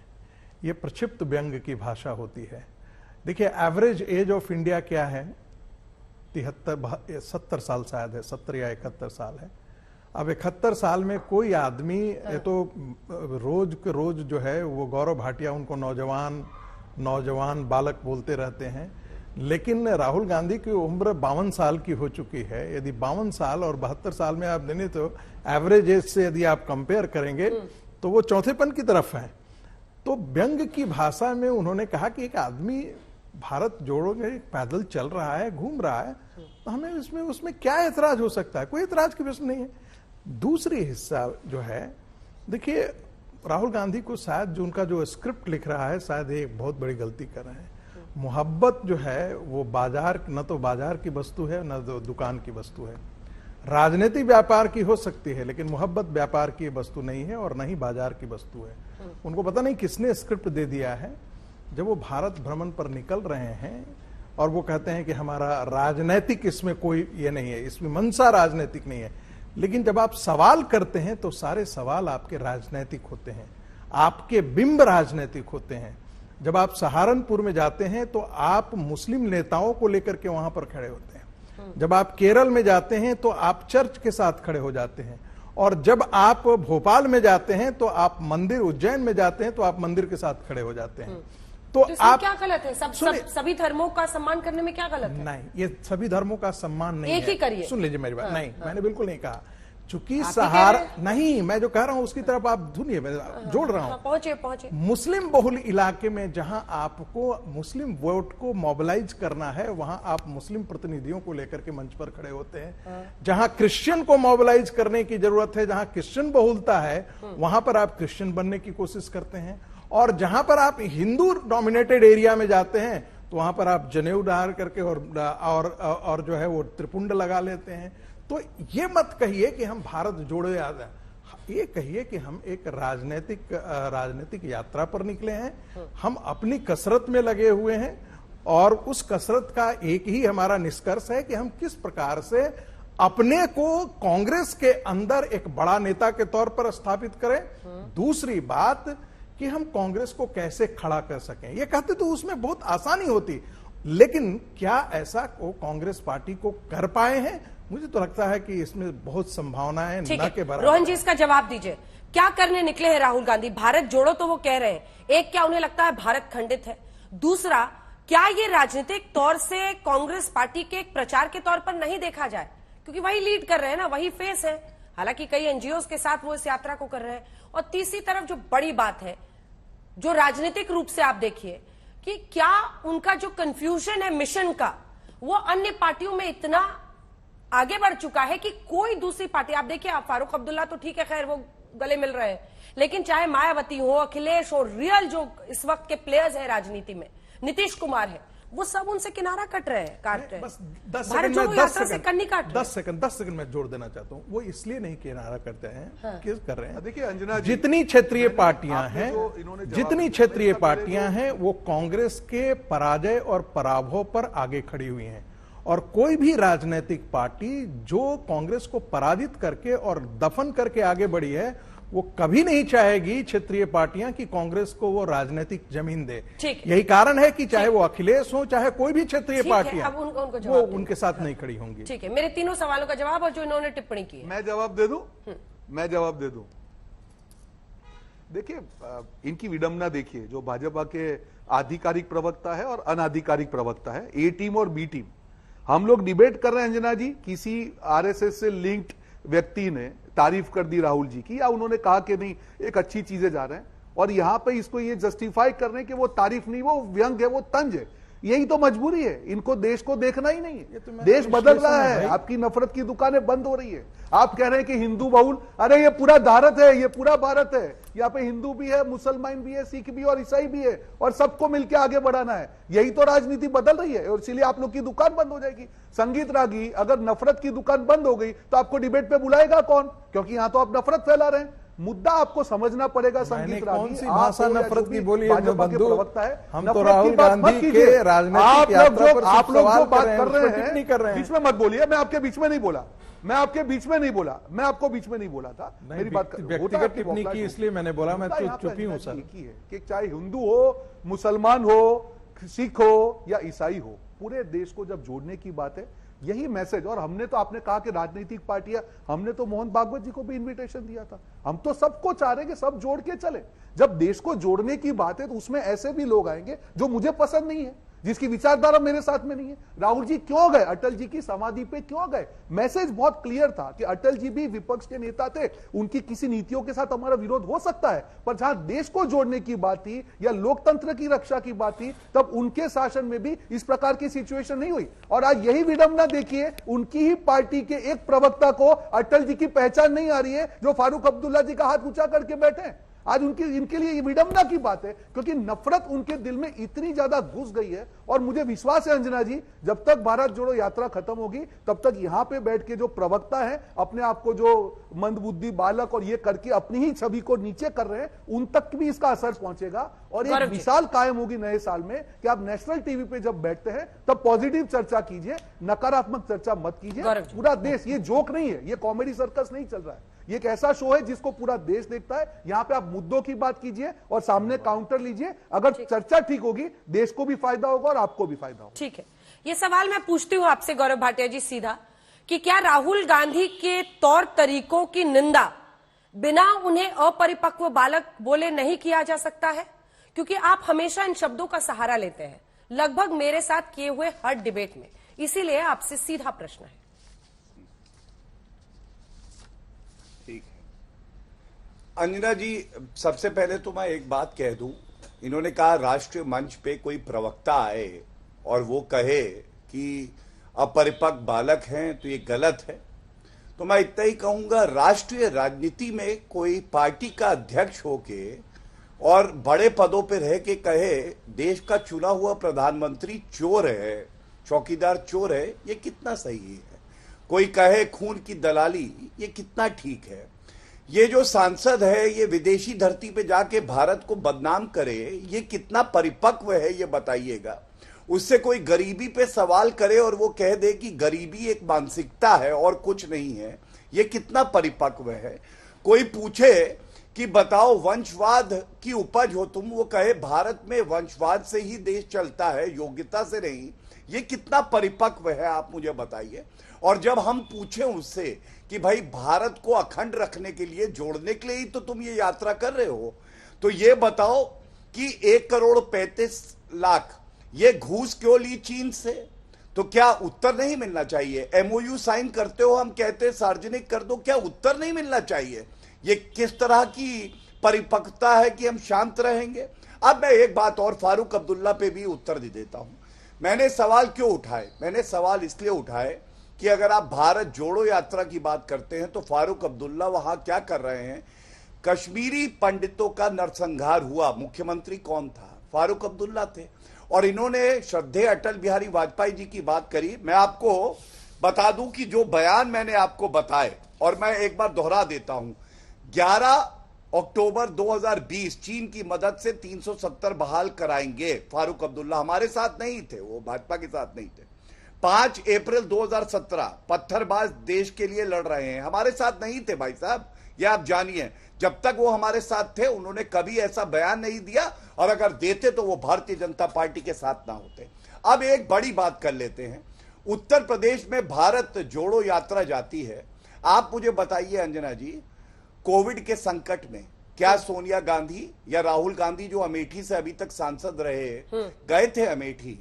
ये प्रक्षिप्त व्यंग की भाषा होती है। देखिए, एवरेज एज ऑफ इंडिया क्या है? 70 साल शायद है, 70 या 71 साल है। अब 71 साल में कोई आदमी, ये तो रोज के रोज जो है वो गौरव भाटिया उनको नौजवान बालक बोलते रहते हैं, लेकिन राहुल गांधी की उम्र 52 साल की हो चुकी है। यदि 52 साल और 72 साल में आप देने तो एवरेज एज से यदि आप कंपेयर करेंगे तो वो चौथेपन की तरफ है। तो व्यंग की भाषा में उन्होंने कहा कि एक आदमी भारत जोड़ो में पैदल चल रहा है, घूम रहा है, तो हमें उसमें क्या एतराज हो सकता है? कोई एतराज की प्रश्न नहीं है। दूसरी हिस्सा जो है, देखिए राहुल गांधी को शायद जो उनका जो स्क्रिप्ट लिख रहा है, शायद एक बहुत बड़ी गलती कर रहे हैं। मोहब्बत जो है वो बाजार, न तो बाजार की वस्तु है न तो दुकान की वस्तु है। राजनीति व्यापार की हो सकती है, लेकिन मोहब्बत व्यापार की वस्तु नहीं है और न ही बाजार की वस्तु है। उनको पता नहीं किसने स्क्रिप्ट दे दिया है। जब वो भारत भ्रमण पर निकल रहे हैं और वो कहते हैं कि हमारा राजनीतिक इसमें कोई ये नहीं है, इसमें मंशा राजनीतिक नहीं है, लेकिन जब आप सवाल करते हैं तो सारे सवाल आपके राजनीतिक होते हैं, आपके बिंब राजनीतिक होते हैं। जब आप सहारनपुर में जाते हैं तो आप मुस्लिम नेताओं को लेकर के वहां पर खड़े होते हैं। जब आप केरल में जाते हैं तो आप चर्च के साथ खड़े हो जाते हैं, और जब आप भोपाल में जाते हैं तो आप मंदिर, उज्जैन में जाते हैं तो आप मंदिर के साथ खड़े हो जाते हैं। तो आप क्या गलत है? सभी धर्मों का सम्मान करने में क्या गलत है? नहीं, ये सभी धर्मों का सम्मान नहीं एक है। ही करिए। सुन लीजिए मेरी बात। नहीं, मैंने बिल्कुल नहीं कहा। चूंकि सहारा नहीं, मैं जो कह रहा हूं उसकी तरफ आप सुनिए, मैं जोड़ रहा हूं। पहुंचे मुस्लिम बहुल इलाके में जहां आपको मुस्लिम वोट को मोबिलाइज करना है, वहां आप मुस्लिम प्रतिनिधियों को लेकर के मंच पर खड़े होते हैं। जहां क्रिश्चियन को मोबिलाइज करने की जरूरत है, जहां क्रिश्चियन बहुलता है, वहां पर आप क्रिश्चियन बनने की कोशिश करते हैं। और जहां पर आप हिंदू डोमिनेटेड एरिया में जाते हैं तो वहां पर आप जनेऊ डाल करके और जो है वो त्रिपुंड लगा लेते हैं। तो ये मत कहिए कि हम भारत जोड़ो याद है, ये कहिए कि हम एक राजनीतिक यात्रा पर निकले हैं, हम अपनी कसरत में लगे हुए हैं, और उस कसरत का एक ही हमारा निष्कर्ष है कि हम किस प्रकार से अपने को कांग्रेस के अंदर एक बड़ा नेता के तौर पर स्थापित करें। दूसरी बात कि हम कांग्रेस को कैसे खड़ा कर सकें। ये कहते तो उसमें बहुत आसानी होती, लेकिन क्या ऐसा वो कांग्रेस पार्टी को कर पाए हैं? मुझे तो लगता है कि इसमें बहुत संभावनाएं न के बराबर। रोहन जी, इसका जवाब दीजिए, क्या करने निकले हैं राहुल गांधी? भारत जोड़ो तो वो कह रहे हैं, एक क्या उन्हें लगता है भारत खंडित है? दूसरा, क्या ये राजनीतिक तौर से कांग्रेस पार्टी के एक प्रचार के तौर पर नहीं देखा जाए, क्योंकि वही लीड कर रहे हैं ना, वही फेस है, हालांकि कई एनजीओ के साथ वो इस यात्रा को कर रहे हैं। और तीसरी तरफ जो बड़ी बात है, जो राजनीतिक रूप से आप देखिए कि क्या उनका जो कंफ्यूजन है मिशन का, वो अन्य पार्टियों में इतना आगे बढ़ चुका है कि कोई दूसरी पार्टी, आप देखिए, आप फारूक अब्दुल्ला तो ठीक है, खैर वो गले मिल रहे हैं, लेकिन चाहे मायावती हो, अखिलेश हो, रियल जो इस वक्त के प्लेयर्स हैं राजनीति में, नीतीश कुमार है, वो सब उनसे किनारा काट रहे हैं। बस 10 सेकंड में जोड़ देना चाहता हूं। वो इसलिए नहीं किनारा करते हैं, किस कर रहे हैं? देखिए अंजना जी, जितनी क्षेत्रीय पार्टियां हैं वो कांग्रेस के पराजय और पराभव पर आगे खड़ी हुई हैं, और कोई भी राजनीतिक पार्टी जो कांग्रेस को पराजित करके और दफन करके आगे बढ़ी है, वो कभी नहीं चाहेगी क्षेत्रीय पार्टियां कि कांग्रेस को वो राजनीतिक जमीन दे। यही कारण है कि चाहे वो अखिलेश हो, चाहे कोई भी क्षेत्रीय पार्टियां, वो उनके साथ नहीं खड़ी होंगी। ठीक है, मेरे तीनों सवालों का जवाब और जो इन्होंने टिप्पणी की है। मैं जवाब दे दूं। देखिए, इनकी विडंबना देखिए, जो भाजपा के आधिकारिक प्रवक्ता है और अनाधिकारिक प्रवक्ता है, ए टीम और बी टीम। हम लोग डिबेट कर रहे हैं अंजना जी, किसी आरएसएस से लिंक्ड व्यक्ति ने तारीफ कर दी राहुल जी की, या उन्होंने कहा कि नहीं एक अच्छी चीजें जा रहे हैं, और यहां पे इसको ये जस्टिफाई करने कि वो तारीफ नहीं, वो व्यंग है, वो तंज है। यही तो मजबूरी है, इनको देश को देखना ही नहीं है। देश बदल रहा है, आपकी नफरत की दुकानें बंद हो रही है। आप कह रहे हैं कि हिंदू बहुल, अरे ये पूरा भारत है, ये पूरा भारत है, यहाँ पे हिंदू भी है, मुसलमान भी है, सिख भी और ईसाई भी है, और सबको मिलकर आगे बढ़ाना है। यही तो राजनीति बदल रही है, और इसीलिए आप लोग की दुकान बंद हो जाएगी। संगीत रागी, अगर नफरत की दुकान बंद हो गई तो आपको डिबेट पे बुलाएगा कौन? क्योंकि यहाँ तो आप नफरत फैला रहे हैं। मुद्दा आपको समझना पड़ेगा। संगीत रागी, कौन सी भाषा नफरत की बोली है? प्रवक्ता है, हम तो राहुल गांधी के राजनीतिक यात्रा पर आप लोग जो बात कर रहे हैं, बीच में मत बोलिए। मैं आपके बीच में नहीं बोला, मैं आपको बीच में नहीं बोला था। मेरी बात व्यक्तिगत टिप्पणी की, इसलिए मैंने बोला, मैं तो चुप ही हूं सर। कि चाहे हिंदू हो, मुसलमान हो, सिख हो या ईसाई हो, पूरे देश को जब जोड़ने की बात है यही मैसेज। और हमने तो, आपने कहा कि राजनीतिक पार्टियां, हमने तो मोहन भागवत जी को भी इनविटेशन दिया था। हम तो सबको चाह रहे हैं कि सब जोड़ के चले। जब देश को जोड़ने की बात है तो उसमें ऐसे भी लोग आएंगे जो मुझे पसंद नहीं है, जिसकी विचारधारा मेरे साथ में नहीं है। राहुल जी क्यों गए? अटल जी की समाधि पे क्यों गए? मैसेज बहुत क्लियर था कि अटल जी भी विपक्ष के नेता थे, उनकी किसी नीतियों के साथ हमारा विरोध हो सकता है, पर जहां देश को जोड़ने की बात थी या लोकतंत्र की रक्षा की बात थी, तब उनके शासन में भी इस प्रकार की सिचुएशन नहीं हुई। और आज यही विडंबना देखिए, उनकी ही पार्टी के एक प्रवक्ता को अटल जी की पहचान नहीं आ रही है, जो फारूक अब्दुल्ला जी का हाथ ऊंचा करके बैठे हैं। आज इनके लिए ये विडंबना की बात है, क्योंकि नफरत उनके दिल में इतनी ज्यादा घुस गई है। और मुझे विश्वास है अंजना जी, जब तक भारत जोड़ो यात्रा खत्म होगी, तब तक यहां पे बैठ के जो प्रवक्ता है, अपने आप को जो मंदबुद्धि बालक और ये करके अपनी ही छवि को नीचे कर रहे हैं, उन तक भी इसका असर पहुंचेगा। और एक मिसाल कायम होगी नए साल में कि आप नेशनल टीवी पे जब बैठते हैं तब पॉजिटिव चर्चा कीजिए, नकारात्मक चर्चा मत कीजिए। पूरा देश, ये जोक नहीं है, ये कॉमेडी सर्कस नहीं चल रहा है, ये एक ऐसा शो है जिसको पूरा देश देखता है। यहां पे आप मुद्दों की बात कीजिए और सामने काउंटर लीजिए। अगर चर्चा ठीक होगी, देश को भी फायदा होगा और आपको भी फायदा होगा। ठीक है, ये सवाल मैं पूछती हूं आपसे गौरव भाटिया जी सीधा, कि क्या राहुल गांधी के तौर तरीकों की निंदा बिना उन्हें अपरिपक्व बालक बोले नहीं किया जा सकता है? क्योंकि आप हमेशा इन शब्दों का सहारा लेते हैं, लगभग मेरे साथ किए हुए हर डिबेट में, इसीलिए आपसे सीधा प्रश्न है। अंजना जी, सबसे पहले तो मैं एक बात कह दूं, इन्होंने कहा राष्ट्रीय मंच पे कोई प्रवक्ता आए और वो कहे कि अपरिपक्व बालक हैं, तो ये गलत है। तो मैं इतना ही कहूंगा, राष्ट्रीय राजनीति में कोई पार्टी का अध्यक्ष होके और बड़े पदों पे रह के कहे देश का चुना हुआ प्रधानमंत्री चोर है, चौकीदार चोर है, ये कितना सही है? कोई कहे खून की दलाली, ये कितना ठीक है? ये जो सांसद है, ये विदेशी धरती पे जाके भारत को बदनाम करे, ये कितना परिपक्व है, ये बताइएगा। उससे कोई गरीबी पे सवाल करे और वो कह दे कि गरीबी एक मानसिकता है और कुछ नहीं है, ये कितना परिपक्व है। कोई पूछे कि बताओ वंशवाद की उपज हो तुम, वो कहे भारत में वंशवाद से ही देश चलता है, योग्यता से नहीं, ये कितना परिपक्व है, आप मुझे बताइए। और जब हम पूछे उससे कि भाई भारत को अखंड रखने के लिए, जोड़ने के लिए ही तो तुम ये यात्रा कर रहे हो, तो ये बताओ कि 1,35,00,000 ये घूस क्यों ली चीन से? तो क्या उत्तर नहीं मिलना चाहिए? MOU साइन करते हो, हम कहते हैं सार्वजनिक कर दो, क्या उत्तर नहीं मिलना चाहिए? ये किस तरह की परिपक्वता है कि हम शांत रहेंगे? अब मैं एक बात और फारूक अब्दुल्ला पे भी उत्तर दे देता हूं। मैंने सवाल क्यों उठाए? मैंने सवाल इसलिए उठाए कि अगर आप भारत जोड़ो यात्रा की बात करते हैं तो फारूक अब्दुल्ला वहां क्या कर रहे हैं? कश्मीरी पंडितों का नरसंहार हुआ, मुख्यमंत्री कौन था? फारूक अब्दुल्ला थे। और इन्होंने श्रद्धेय अटल बिहारी वाजपेयी जी की बात करी। मैं आपको बता दूं कि जो बयान मैंने आपको बताए, और मैं एक बार दोहरा देता हूं, 11 अक्टूबर 2020 चीन की मदद से 370 बहाल कराएंगे। फारूक अब्दुल्ला हमारे साथ नहीं थे, वो भाजपा के साथ नहीं थे। 5 अप्रैल 2017 पत्थरबाज देश के लिए लड़ रहे हैं, हमारे साथ नहीं थे भाई साहब, ये आप जानिए। जब तक वो हमारे साथ थे उन्होंने कभी ऐसा बयान नहीं दिया, और अगर देते तो वो भारतीय जनता पार्टी के साथ ना होते। अब एक बड़ी बात कर लेते हैं, उत्तर प्रदेश में भारत जोड़ो यात्रा जाती है। आप मुझे बताइए अंजना जी, कोविड के संकट में क्या सोनिया गांधी या राहुल गांधी, जो अमेठी से अभी तक सांसद रहे, गए थे अमेठी?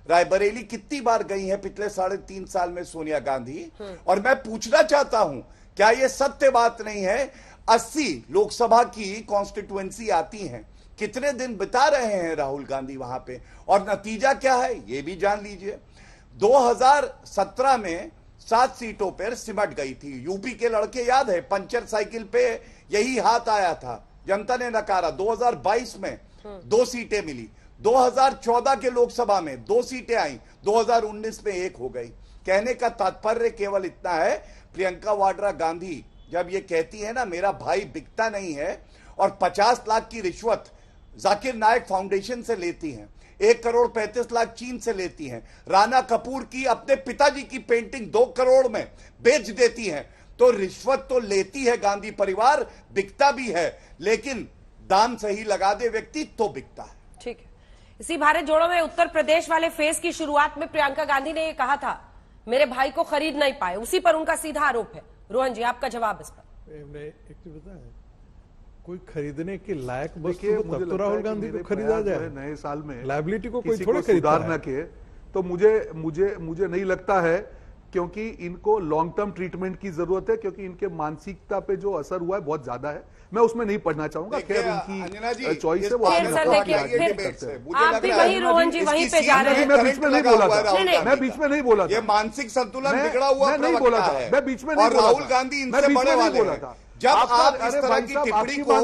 रायबरेली कितनी बार गई हैं पिछले 3.5 साल में सोनिया गांधी? और मैं पूछना चाहता हूं, क्या यह सत्य बात नहीं है? 80 लोकसभा की कॉन्स्टिट्यूएंसी आती हैं, कितने दिन बिता रहे हैं राहुल गांधी वहां पे, और नतीजा क्या है ये भी जान लीजिए। 2017 में 7 सीटों पर सिमट गई थी। यूपी के लड़के याद है, पंचर साइकिल पे यही हाथ आया था, जनता ने नकारा। 2022 में 2 सीटें मिली, 2014 के लोकसभा में 2 सीटें आई, 2019 में 1 हो गई। कहने का तात्पर्य केवल इतना है, प्रियंका वाड्रा गांधी जब ये कहती है ना मेरा भाई बिकता नहीं है, और 50 लाख की रिश्वत जाकिर नायक फाउंडेशन से लेती हैं, 1,35,00,000 चीन से लेती हैं, राणा कपूर की अपने पिताजी की पेंटिंग 2 करोड़ में बेच देती हैं, तो रिश्वत तो लेती है गांधी परिवार, बिकता भी है, लेकिन दाम सही लगा दे व्यक्ति तो बिकता है। ठीक है, इसी भारत जोड़ो में उत्तर प्रदेश वाले फेज की शुरुआत में प्रियंका गांधी ने ये कहा था, मेरे भाई को खरीद नहीं पाए, उसी पर उनका सीधा आरोप है। रोहन जी, आपका जवाब इस पर। मैं एक चीज बताएं, कोई खरीदने के लायक वस्तु तब तो राहुल गांधी को खरीदा जाए। नए साल में लायबिलिटी को कोई थोड़ा खरीदा न के, तो मुझे नहीं लगता है, क्योंकि इनको लॉन्ग टर्म ट्रीटमेंट की जरूरत है, क्योंकि इनके मानसिकता पे जो असर हुआ है बहुत ज्यादा है। मैं उसमें नहीं पढ़ना चाहूंगा, खैर उनकी चॉइस है, वो आप भी वही रोहन जी वहीं पे जा रहे हैं। मैं बीच में नहीं बोला था, मैं बीच में नहीं बोला था, ये मानसिक संतुलन बिगड़ा हुआ नहीं बोला था, मैं बीच में नहीं बोला था, राहुल गांधी इनसे बड़े वाले हैं। जब आप इस तरह की टिप्पणी को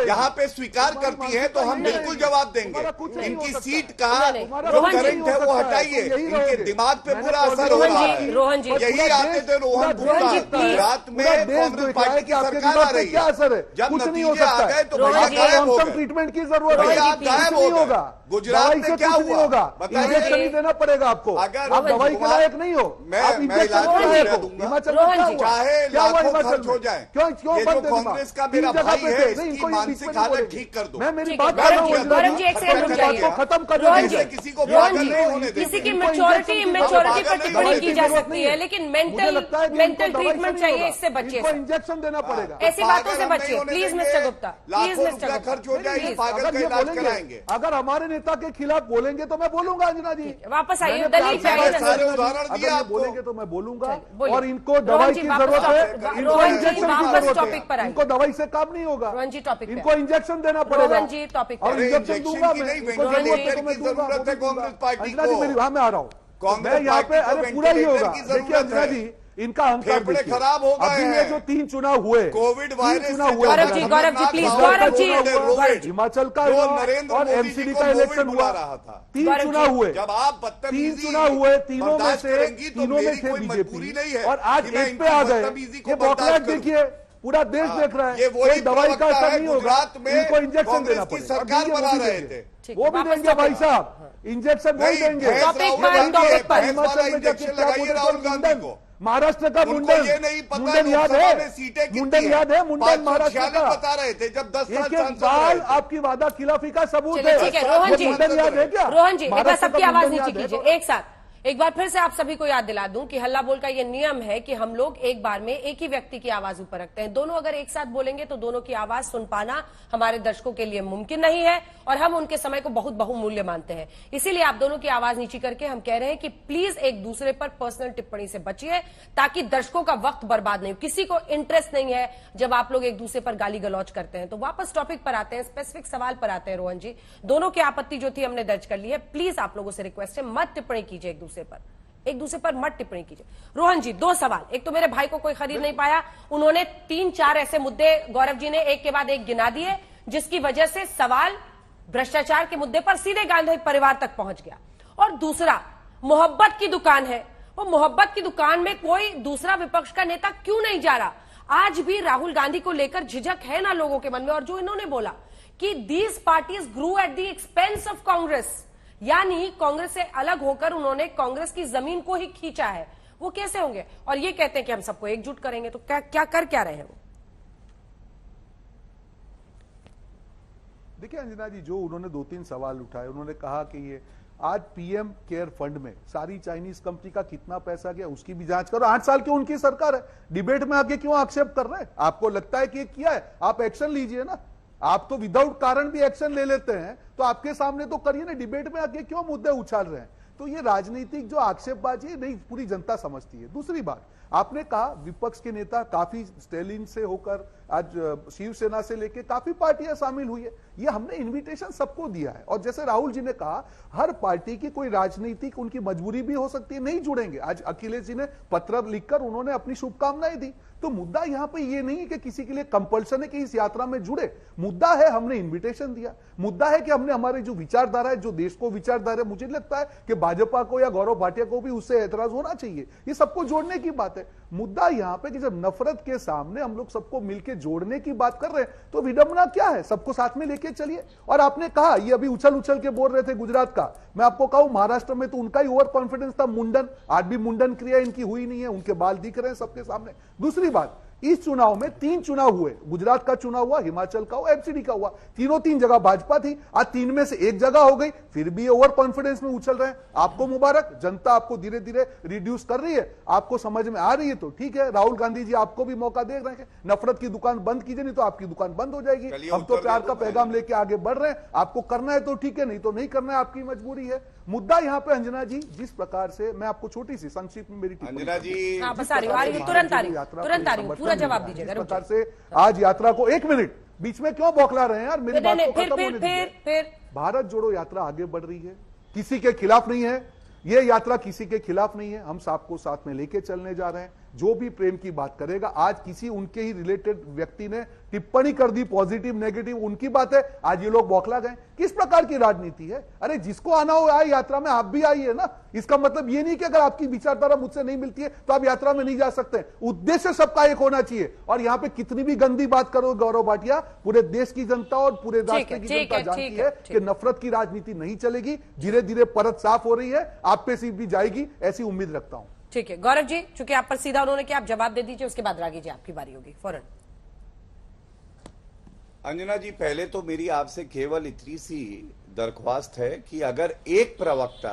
यहाँ पे स्वीकार करती है तो हम बिल्कुल जवाब देंगे। इनकी सीट का जो करंट है वो हटाइए, इनके दिमाग पे बुरा असर हो रहा है। रोहन जी, यही आते थे रोहन गुप्ता, गुजरात में कांग्रेस पार्टी की सरकार आ रही है, जब नतीजे आ गए तो भैया गायब हो गए, ट्रीटमेंट की जरूरत है, भैया गायब हो गए। गुजरात में क्या हुआ इंजेक्शन नहीं देना पड़ेगा आपको, अगर आप दवाई के लायक नहीं हो, आप इंजेक्शन के लायक हो। हिमाचल में क्या हुआ, चाहे क्या हुआ लाखों हिमाचल खर्च हो में, जाए, क्यों ये जो कांग्रेस का मेरा भाई है इसकी मानसिक हालत ठीक कर दो। मैं मेरी बात कर रहा हूँ, गौरव जी एक सेकंड रुक जाइए। खत्म कर रोहन जी, किसी को पागल नहीं होने देंगे। किसी की मेच्योरिटी इमेच्योरिटी पर टिप्पणी की जा सकती है, लेकिन मेंटल ट्रीटमेंट चाहिए, इससे बचिए, इंजेक्शन देना पड़ेगा। ऐसी बातों से बचिए please mister Gupta, please mister Gupta, खर्च हो जाए, पागल का इलाज कराएंगे। अगर हमारे नेता के खिलाफ बोलेंगे तो मैं बोलूंगा अंजना जी, वापस आइए, दलील पे आइए। सारे उदाहरण दिए आपको, बोलेंगे तो मैं बोलूंगा, और इनको दवाई की जरूरत है, इनको इंजेक्शन की जरूरत है, इनको दवाई से काम नहीं होगा, इनको इंजेक्शन देना पड़ेगा। और इंजेक्शन दूंगा मैं, इनको जरूरत है तो मैं दूंगा। कांग्रेस पार्टी अंजना जी मेरी, हाँ मैं आ रहा हूँ, मैं यहाँ पे, अरे पूरा ही होगा। देखिए अंजना जी, इनका अहंकार फेफड़े खराब हो गए अभी ये जो 3 चुनाव हुए, कोविड वायरस चुनाव हुए, गौरव जी प्लीज, गौरव जी, हिमाचल का और एमसीडी का इलेक्शन हुआ, 3 चुनाव हुए, जब आप 3 चुनाव हुए, तीनों में थे बीजेपी, और आज एक पे आ गए। ये बॉकलैट देखिए, पूरा देश देख रहा है, ये दवाई का असर नहीं होगा, गुजरात में इनको इंजेक्शन देना की पड़ेगा। सरकार बना रहे थे, वो भी देंगे भाई साहब, इंजेक्शन नहीं देंगे। हिमाचल में राहुल गांधी को, महाराष्ट्र का मुंडन, मुंडन याद है, मुंडन याद है, मुंडन महाराष्ट्र का बता रहे थे जब 10 साल एक बार आपकी वादा खिलाफी का सबूत है। ठीक है रोहन जी, मुंडन याद है क्या? रोहन जी एक बार सबकी आवाज नीचे याद है कीजिए एक साथ। एक बार फिर से आप सभी को याद दिला दूं कि हल्ला बोल का ये नियम है कि हम लोग एक बार में एक ही व्यक्ति की आवाज ऊपर रखते हैं। दोनों अगर एक साथ बोलेंगे तो दोनों की आवाज सुन पाना हमारे दर्शकों के लिए मुमकिन नहीं है, और हम उनके समय को बहुत बहुमूल्य मानते हैं। इसीलिए आप दोनों की आवाज नीचे करके हम कह रहे हैं कि प्लीज एक दूसरे पर पर्सनल टिप्पणी से बचिए, ताकि दर्शकों का वक्त बर्बाद नहीं हो। किसी को इंटरेस्ट नहीं है जब आप लोग एक दूसरे पर गाली गलौज करते हैं। तो वापस टॉपिक पर आते हैं, स्पेसिफिक सवाल पर आते हैं। रोहन जी, दोनों की आपत्ति जो थी हमने दर्ज कर ली है, प्लीज आप लोगों से रिक्वेस्ट है मत टिप्पणी कीजिए, एक दूसरे पर मत टिप्पणी कीजिए। रोहन जी 2 सवाल, एक तो मेरे भाई को कोई खरीद नहीं पाया, उन्होंने 3-4 ऐसे मुद्दे गौरव जी ने एक के बाद एक गिना दिए, जिसकी वजह से सवाल भ्रष्टाचार के मुद्दे पर सीधे गांधी परिवार तक पहुंच गया। और दूसरा, मोहब्बत की दुकान है, वो मोहब्बत की दुकान में कोई दूसरा विपक्ष का नेता क्यों नहीं जा रहा? आज भी राहुल गांधी को लेकर झिझक है ना लोगों के मन में। और जो इन्होंने बोला कि these parties grew at the expense of Congress, यानी कांग्रेस से अलग होकर उन्होंने कांग्रेस की जमीन को ही खींचा है, वो कैसे होंगे? और ये कहते हैं कि हम सबको एकजुट करेंगे, तो क्या कर रहे हैं वो? देखिए अंजना जी, जो उन्होंने 2-3 सवाल उठाए, उन्होंने कहा कि ये आज पीएम केयर फंड में सारी चाइनीज कंपनी का कितना पैसा गया उसकी भी जांच करो। 8 साल की उनकी सरकार है, डिबेट में आके क्यों आक्षेप कर रहे हैं? आपको लगता है कि ये किया है, आप एक्शन लीजिए ना। आप तो विदाउट कारण भी एक्शन ले लेते हैं, तो आपके सामने तो करिए ना, डिबेट में आके क्यों मुद्दे उछाल रहे हैं? तो ये राजनीतिक जो आक्षेपबाजी नहीं पूरी जनता समझती है। दूसरी बात, आपने कहा विपक्ष के नेता काफी स्टैलिन से होकर आज शिवसेना से लेके काफी पार्टियां शामिल हुई है, ये हमने इनविटेशन सबको दिया है। और जैसे राहुल जी ने कहा, हर पार्टी की कोई राजनीतिक उनकी मजबूरी भी हो सकती है, नहीं जुड़ेंगे। आज अखिलेश जी ने पत्र लिखकर उन्होंने अपनी शुभकामनाएं दी। तो मुद्दा यहां पे ये नहीं है कि किसी के लिए कंपल्सन है कि इस यात्रा में जुड़े। मुद्दा है हमने इनविटेशन दिया, मुद्दा है कि हमने हमारी जो विचारधारा है, जो देश को विचारधारा है, मुझे लगता है कि भाजपा को या गौरव भाटिया को भी उससे एतराज होना चाहिए। ये सबको जोड़ने की बात है। मुद्दा यहां पे कि जब नफरत के सामने हम लोग सबको मिलकर जोड़ने की बात कर रहे हैं, तो विडंबना क्या है? सबको साथ में लेके चलिए। और आपने कहा, ये अभी उछल के बोल रहे थे गुजरात का, मैं आपको कहूं महाराष्ट्र में तो उनका ही ओवर कॉन्फिडेंस था। मुंडन, आज भी मुंडन क्रिया इनकी हुई नहीं है, उनके बाल दिख रहे हैं सबके सामने। दूसरी बात, इस चुनाव में 3 चुनाव हुए, गुजरात का चुनाव हुआ, हिमाचल का हुआ, एमसीडी का हुआ, तीन जगह भाजपा थी। आज 3 में से 1 जगह हो गई, फिर भी ओवर कॉन्फिडेंस में उछल रहे हैं। आपको मुबारक, जनता आपको धीरे धीरे रिड्यूस कर रही है, आपको समझ में आ रही है तो ठीक है। राहुल गांधी जी आपको भी मौका दे रहे हैं, नफरत की दुकान बंद कीजिए, नहीं तो आपकी दुकान बंद हो जाएगी। हम तो प्यार का पैगाम लेके आगे बढ़ रहे हैं, आपको करना है तो ठीक है, नहीं तो नहीं करना है, आपकी मजबूरी है। मुद्दा यहाँ पे अंजना जी, जिस प्रकार से मैं आपको छोटी सी संक्षिप्त में मेरी अंजना जी बस आ रही हूँ, तुरंत आ रही हूँ, पूरा जवाब दीजिएगा। प्रकार से आज यात्रा को 1 मिनट बीच में क्यों बौखला रहे हैं यार, मेरी बात को खत्म होने दीजिए। भारत जोड़ो यात्रा आगे बढ़ रही है, किसी के खिलाफ नहीं है, ये यात्रा किसी के खिलाफ नहीं है, हम सबको साथ में लेके चलने जा रहे हैं। जो भी प्रेम की बात करेगा, आज किसी उनके ही रिलेटेड व्यक्ति ने टिप्पणी कर दी, पॉजिटिव नेगेटिव उनकी बात है, आज ये लोग बौखला गए। किस प्रकार की राजनीति है? अरे जिसको आना हो आए, यात्रा में आप भी आइए ना। इसका मतलब ये नहीं कि अगर आपकी विचारधारा मुझसे नहीं मिलती है तो आप यात्रा में नहीं जा सकते। उद्देश्य सबका एक होना चाहिए। और यहाँ पे कितनी भी गंदी बात करो गौरव भाटिया, पूरे देश की जनता और पूरे राष्ट्र की जनता जानती है कि नफरत की राजनीति नहीं चलेगी। धीरे धीरे परत साफ हो रही है, आप पे सीट भी जाएगी, ऐसी उम्मीद रखता हूं। ठीक है गौरव जी, चूंकि आप पर सीधा उन्होंने किया, आप जवाब दे दीजिए, उसके बाद रागी जी आपकी बारी होगी फौरन। अंजना जी, पहले तो मेरी आपसे केवल इतनी सी दरख्वास्त है कि अगर एक प्रवक्ता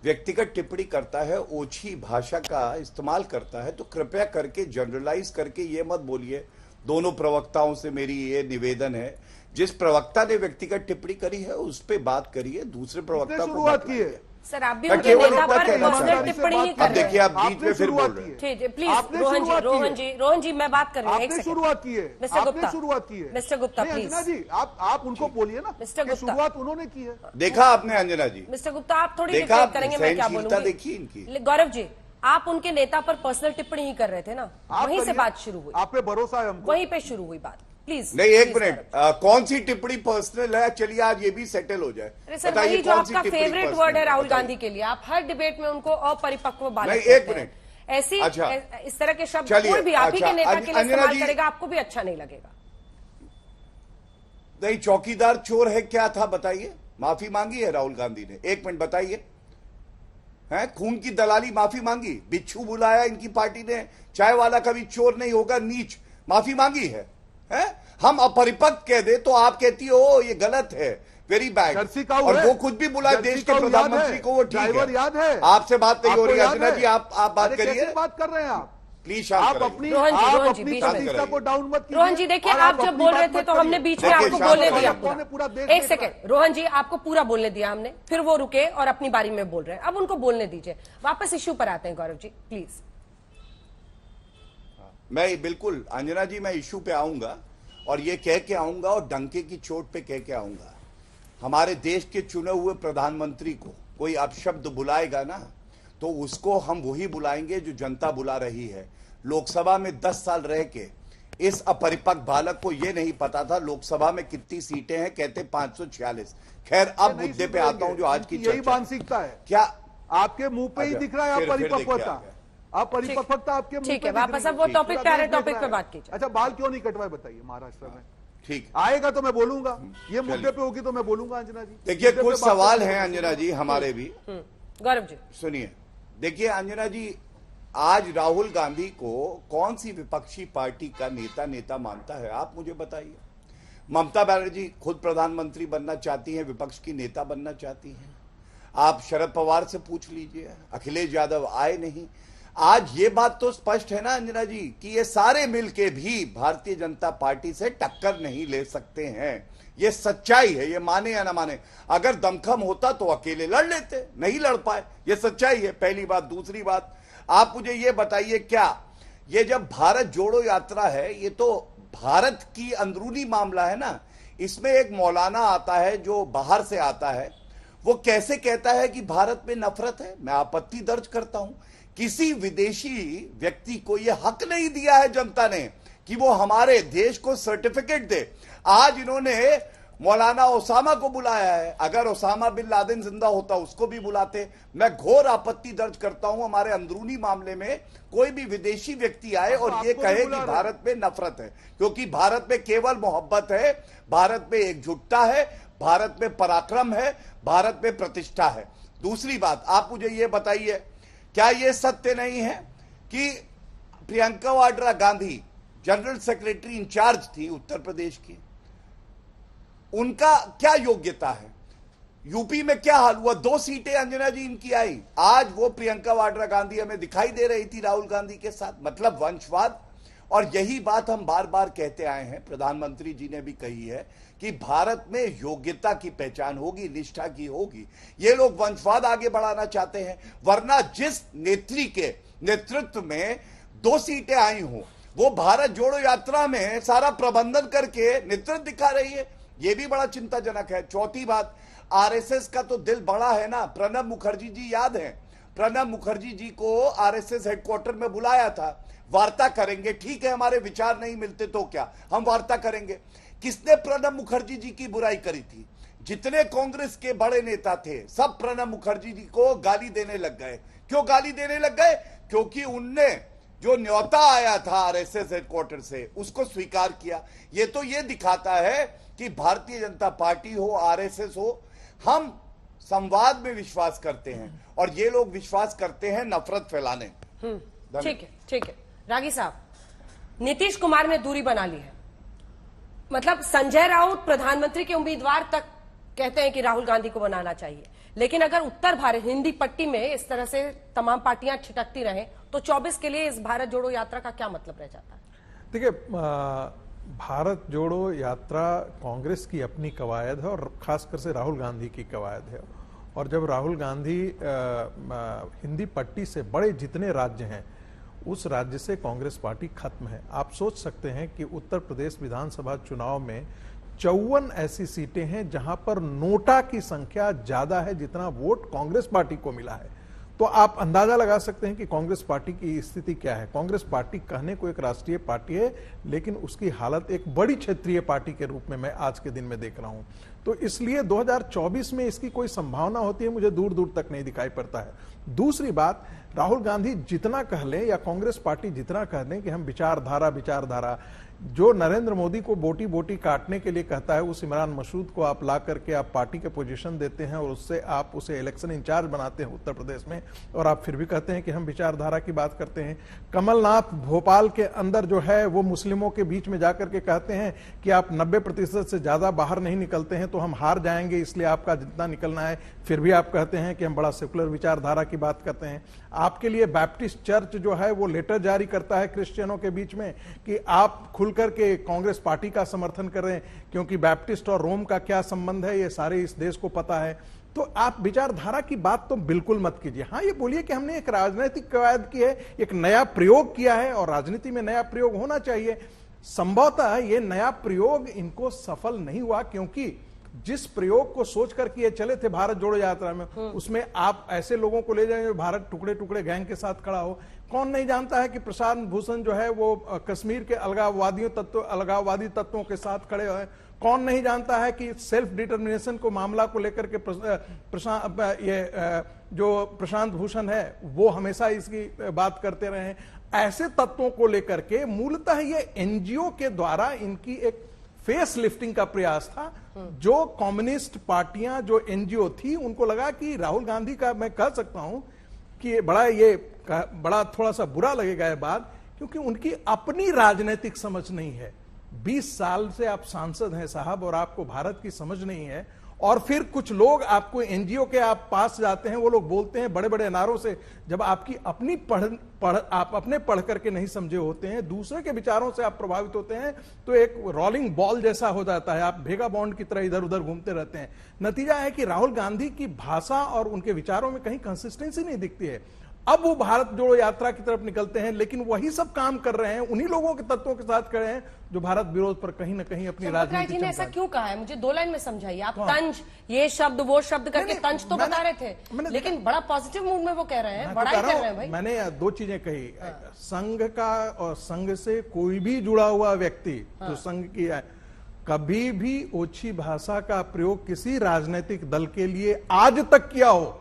व्यक्तिगत टिप्पणी करता है, ओछी भाषा का इस्तेमाल करता है, तो कृपया करके जनरलाइज करके ये मत बोलिए। दोनों प्रवक्ताओं से मेरी ये निवेदन है, जिस प्रवक्ता ने व्यक्तिगत टिप्पणी करी है उस पर बात करिए, दूसरे प्रवक्ता को शुरुआत की है। सर आप भी उनके नेता पर पर्सनल टिप्पणी ही कर रहे हैं। देखिए आप बीच में फिर बोल रहे हैं। ठीक है प्लीज रोहन जी मैं बात कर रही हूँ। आपने शुरुआत की है, मिस्टर गुप्ता, शुरुआत की है। Mister Gupta please. अंजना जी आप उनको बोलिए ना, मिस्टर गुप्ता, शुरुआत उन्होंने की है। देखा आपने अंजना जी? मिस्टर गुप्ता आप थोड़ी डिफेक्ट करेंगे, मैं क्या बोलूंगी। देखिए इनकी। गौरव जी आप उनके नेता पर पर्सनल टिप्पणी ही कर रहे थे ना, वहीं से बात शुरू हुई। आप पे भरोसा है हमको, वहीं पे शुरू हुई बात। प्लीज नहीं, एक मिनट, कौन सी टिप्पणी पर्सनल है? चलिए आज ये भी सेटल हो जाए। अरे सर वही जो आपका फेवरेट वर्ड है राहुल गांधी के लिए, आप हर डिबेट में उनको अपरिपक्व बालक कहते हैं। एक मिनट, ऐसी अच्छा, इस तरह के शब्द कोई भी आप ही के नेता के लिए इस्तेमाल करेगा, आपको भी अच्छा नहीं लगेगा। नहीं, चौकीदार चोर है क्या था बताइए? माफी मांगी है राहुल गांधी ने? 1 मिनट बताइए। हैं, खून की दलाली, माफी मांगी? बिच्छू बुलाया इनकी पार्टी ने, चाय वाला कभी चोर नहीं होगा, नीच, माफी मांगी है? हम अपरिपक्व कह दे तो आप कहती हो ये गलत है, वेरी बैड। और वो खुद भी बुलाए देश के प्रधानमंत्री को, वो ठीक है। याद है आपसे बात नहीं हो रही अंजना जी, आप बात करिए। बात कर रहे हैं आप, प्लीज आप अपनी प्रतिष्ठा को डाउन मत कीजिए। रोहन जी देखिए, आप जब बोल रहे थे तो हमने बीच में आपको बोलने दिया पूरा। 1 सेकंड रोहन जी, आपको पूरा बोलने दिया हमने, फिर वो रुके और अपनी बारी में बोल रहे हैं, अब उनको बोलने दीजिए। वापस इश्यू पर आते हैं गौरव जी प्लीज। मैं बिल्कुल अंजना जी, मैं इश्यू पे आऊंगा और ये कह के आऊंगा और डंके की चोट पे कह के आऊंगा, हमारे देश के चुने हुए प्रधानमंत्री को कोई अपशब्द बुलाएगा ना, तो उसको हम वही बुलाएंगे जो जनता बुला रही है। लोकसभा में 10 साल रह के इस अपरिपक्व बालक को यह नहीं पता था लोकसभा में कितनी सीटें हैं, कहते 546। खैर अब मुद्दे पे आता हूं जो आज की यही मानसिकता है क्या आपके मुंह पे ही दिख रहा है अपरिपक्वता, अपरिपक्वता आपके मुंह पे। वापस अब वो टॉपिक पे आ रहे, टॉपिक पे बात कीजिए। अच्छा, बाल क्यों नहीं कटवाए बताइए महाराष्ट्र में? ठीक आएगा तो मैं बोलूंगा, ये मुद्दे पे होगी तो मैं बोलूंगा अंजना जी। देखिए कुछ सवाल हैं अंजना जी हमारे भी। गौरव जी सुनिए, देखिए अंजना जी, आज राहुल गांधी को कौन सी विपक्षी पार्टी का नेता मानता है? आप मुझे बताइए। ममता बनर्जी खुद प्रधानमंत्री बनना चाहती हैं, विपक्ष की नेता बनना चाहती हैं। आप शरद पवार से पूछ लीजिए, अखिलेश यादव आए नहीं। आज ये बात तो स्पष्ट है ना अंजना जी कि ये सारे मिलके भी भारतीय जनता पार्टी से टक्कर नहीं ले सकते हैं। ये सच्चाई है, ये माने या ना माने। अगर दमखम होता तो अकेले लड़ लेते, नहीं लड़ पाए, ये सच्चाई है, पहली बात। दूसरी बात, आप मुझे ये बताइए, क्या ये जब भारत जोड़ो यात्रा है, ये तो भारत की अंदरूनी मामला है ना। इसमें एक मौलाना आता है जो बाहर से आता है, वो कैसे कहता है कि भारत में नफरत है? मैं आपत्ति दर्ज करता हूं। किसी विदेशी व्यक्ति को यह हक नहीं दिया है जनता ने कि वो हमारे देश को सर्टिफिकेट दे। आज इन्होंने मौलाना ओसामा को बुलाया है, अगर ओसामा बिन लादेन जिंदा होता उसको भी बुलाते। मैं घोर आपत्ति दर्ज करता हूं, हमारे अंदरूनी मामले में कोई भी विदेशी व्यक्ति आए और ये कहे कि भारत में नफरत है, क्योंकि भारत में केवल मोहब्बत है, भारत में एकजुटता है, भारत में पराक्रम है, भारत में प्रतिष्ठा है। दूसरी बात, आप मुझे ये बताइए, क्या यह सत्य नहीं है कि Priyanka Vadra Gandhi general secretary incharge थी उत्तर प्रदेश की, उनका क्या योग्यता है? यूपी में क्या हाल हुआ? 2 सीटें अंजना जी इनकी आई, आज वो प्रियंका वाड्रा गांधी हमें दिखाई दे रही थी राहुल गांधी के साथ। मतलब वंशवाद। और यही बात हम बार बार कहते आए हैं, प्रधानमंत्री जी ने भी कही है कि भारत में योग्यता की पहचान होगी, निष्ठा की होगी। ये लोग वंशवाद आगे बढ़ाना चाहते हैं, वरना जिस नेत्री के नेतृत्व में 2 सीटें आई हों, वो भारत जोड़ो यात्रा में सारा प्रबंधन करके नेतृत्व दिखा रही है, ये भी बड़ा चिंताजनक है। चौथी बात, आरएसएस का तो दिल बड़ा है ना। प्रणब मुखर्जी जी याद है, प्रणब मुखर्जी जी को आरएसएस हेडक्वार्टर में बुलाया था, वार्ता करेंगे। ठीक है, हमारे विचार नहीं मिलते तो क्या, हम वार्ता करेंगे। किसने प्रणब मुखर्जी जी की बुराई करी थी? जितने कांग्रेस के बड़े नेता थे सब प्रणब मुखर्जी जी को गाली देने लग गए। क्यों गाली देने लग गए? क्योंकि उनने जो न्योता आया था आरएसएस हेडक्वार्टर से उसको स्वीकार किया। ये तो ये दिखाता है कि भारतीय जनता पार्टी हो, आरएसएस हो, हम संवाद में विश्वास करते हैं और ये लोग विश्वास करते हैं नफरत फैलाने। ठीक है रागी साहब, नीतीश कुमार ने दूरी बना ली है, मतलब संजय राउत प्रधानमंत्री के उम्मीदवार तक कहते हैं कि राहुल गांधी को बनाना चाहिए, लेकिन अगर उत्तर भारत हिंदी पट्टी में इस तरह से तमाम पार्टियां छिटकती रहें तो 24 के लिए इस भारत जोड़ो यात्रा का क्या मतलब रह जाता है? देखिए, भारत जोड़ो यात्रा कांग्रेस की अपनी कवायद है और खासकर से राहुल गांधी की कवायद है। और जब राहुल गांधी हिंदी पट्टी से बड़े जितने राज्य हैं उस राज्य से कांग्रेस पार्टी खत्म है। आप सोच सकते हैं कि उत्तर प्रदेश विधानसभा चुनाव में 54 ऐसी सीटें हैं जहां पर नोटा की संख्या ज्यादा है जितना वोट कांग्रेस पार्टी को मिला है। तो आप अंदाजा लगा सकते हैं कि कांग्रेस पार्टी की स्थिति क्या है। कांग्रेस पार्टी कहने को एक राष्ट्रीय पार्टी है, लेकिन उसकी हालत एक बड़ी क्षेत्रीय पार्टी के रूप में मैं आज के दिन में देख रहा हूं। तो इसलिए 2024 में इसकी कोई संभावना होती है मुझे दूर दूर तक नहीं दिखाई पड़ता है। दूसरी बात, राहुल गांधी जितना कह लें या कांग्रेस पार्टी जितना कह लें कि हम विचारधारा, जो नरेंद्र मोदी को बोटी बोटी काटने के लिए कहता है उस इमरान मसूद को आप ला करके आप पार्टी के पोजीशन देते हैं और उससे आप उसे इलेक्शन इंचार्ज बनाते हैं उत्तर प्रदेश में, और आप फिर भी कहते हैं कि हम विचारधारा की बात करते हैं। कमलनाथ भोपाल के अंदर जो है वो मुस्लिमों के बीच में जाकर के कहते हैं कि आप 90% से ज्यादा बाहर नहीं निकलते हैं तो हम हार जाएंगे, इसलिए आपका जितना निकलना है, फिर भी आप कहते हैं कि हम बड़ा सेकुलर विचारधारा की बात करते हैं। आपके लिए बैप्टिस्ट चर्च जो है वो लेटर जारी करता है क्रिश्चियनों के बीच में कि आप खुलकर के कांग्रेस पार्टी का समर्थन कर रहे हैं, क्योंकि बैप्टिस्ट और रोम का क्या संबंध है ये सारे इस देश को पता है। तो आप विचारधारा की बात तो बिल्कुल मत कीजिए। हाँ, ये बोलिए कि हमने एक राजनीतिक कवायद की है, एक नया प्रयोग किया है और राजनीति में नया प्रयोग होना चाहिए। संभवतः ये नया प्रयोग इनको सफल नहीं हुआ, क्योंकि जिस प्रयोग को सोच कर किए चले थे भारत जोड़ो यात्रा में, उसमें आप ऐसे लोगों को ले जाएंगे भारत टुकड़े टुकड़े गैंग के साथ खड़ा हो। कौन नहीं जानता है कि प्रशांत भूषण जो है वो कश्मीर के अलगाववादी तत्वों के साथ खड़े हुए। कौन नहीं जानता है कि सेल्फ डिटर्मिनेशन को मामला को लेकर के जो प्रशांत भूषण है वो हमेशा इसकी बात करते रहे। ऐसे तत्वों को लेकर के मूलतः ये एनजीओ के द्वारा इनकी एक फेस लिफ्टिंग का प्रयास था। जो कम्युनिस्ट पार्टियां, जो एनजीओ थी, उनको लगा कि राहुल गांधी का, मैं कह सकता हूं कि बड़ा थोड़ा सा बुरा लगेगा ये बात, क्योंकि उनकी अपनी राजनीतिक समझ नहीं है। 20 साल से आप सांसद हैं साहब और आपको भारत की समझ नहीं है, और फिर कुछ लोग आपको एनजीओ के आप पास जाते हैं, वो लोग बोलते हैं बड़े बड़े नारों से। जब आपकी अपनी आप अपने पढ़ करके नहीं समझे होते हैं, दूसरे के विचारों से आप प्रभावित होते हैं, तो एक रोलिंग बॉल जैसा हो जाता है, आप भेगा बॉन्ड की तरह इधर उधर घूमते रहते हैं। नतीजा है कि राहुल गांधी की भाषा और उनके विचारों में कहीं कंसिस्टेंसी नहीं दिखती है। अब वो भारत जोड़ो यात्रा की तरफ निकलते हैं, लेकिन वही सब काम कर रहे हैं, उन्हीं लोगों के तत्वों के साथ खड़े हैं जो भारत विरोध पर कहीं ना कहीं अपनी राजनीति जी ने ऐसा क्यों कहा है? मुझे 2 लाइन में समझाइए। आप तंज, ये शब्द वो शब्द करके तंज तो बता रहे थे, लेकिन बड़ा पॉजिटिव मूड में वो कह रहे हैं, बड़ा ही कर रहे हैं भाई। मैंने 2 चीजें कही, संघ का और संघ से कोई भी जुड़ा हुआ व्यक्ति जो संघ की है, कभी भी ओछी भाषा का प्रयोग किसी राजनीतिक दल के लिए आज तक किया हो,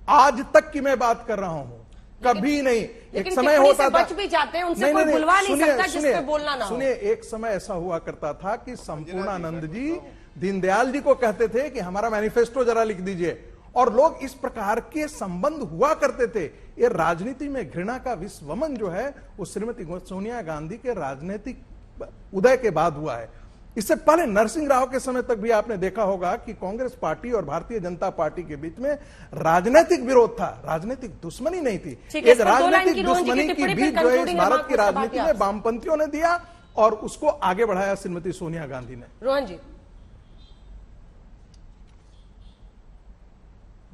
आज तक की मैं बात कर रहा हूं, कभी नहीं। एक समय होता था, बच भी जाते हैं, उनसे कोई बुलवा नहीं सकता जिस पे बोलना ना हो। सुनिए, एक समय ऐसा हुआ करता था कि संपूर्णानंद जी दीनदयाल जी को कहते थे कि हमारा मैनिफेस्टो जरा लिख दीजिए, और लोग इस प्रकार के संबंध हुआ करते थे। ये राजनीति में घृणा का विस्वमन जो है वो श्रीमती सोनिया गांधी के राजनीतिक उदय के बाद हुआ है। इससे पहले नरसिंह राव के समय तक भी आपने देखा होगा कि कांग्रेस पार्टी और भारतीय जनता पार्टी के बीच में राजनीतिक विरोध था, राजनीतिक दुश्मनी नहीं थी। एक राजनीतिक दुश्मनी की बीज जो है इस भारत की राजनीति में वामपंथियों ने दिया और उसको आगे बढ़ाया श्रीमती सोनिया गांधी ने। रोहन जी,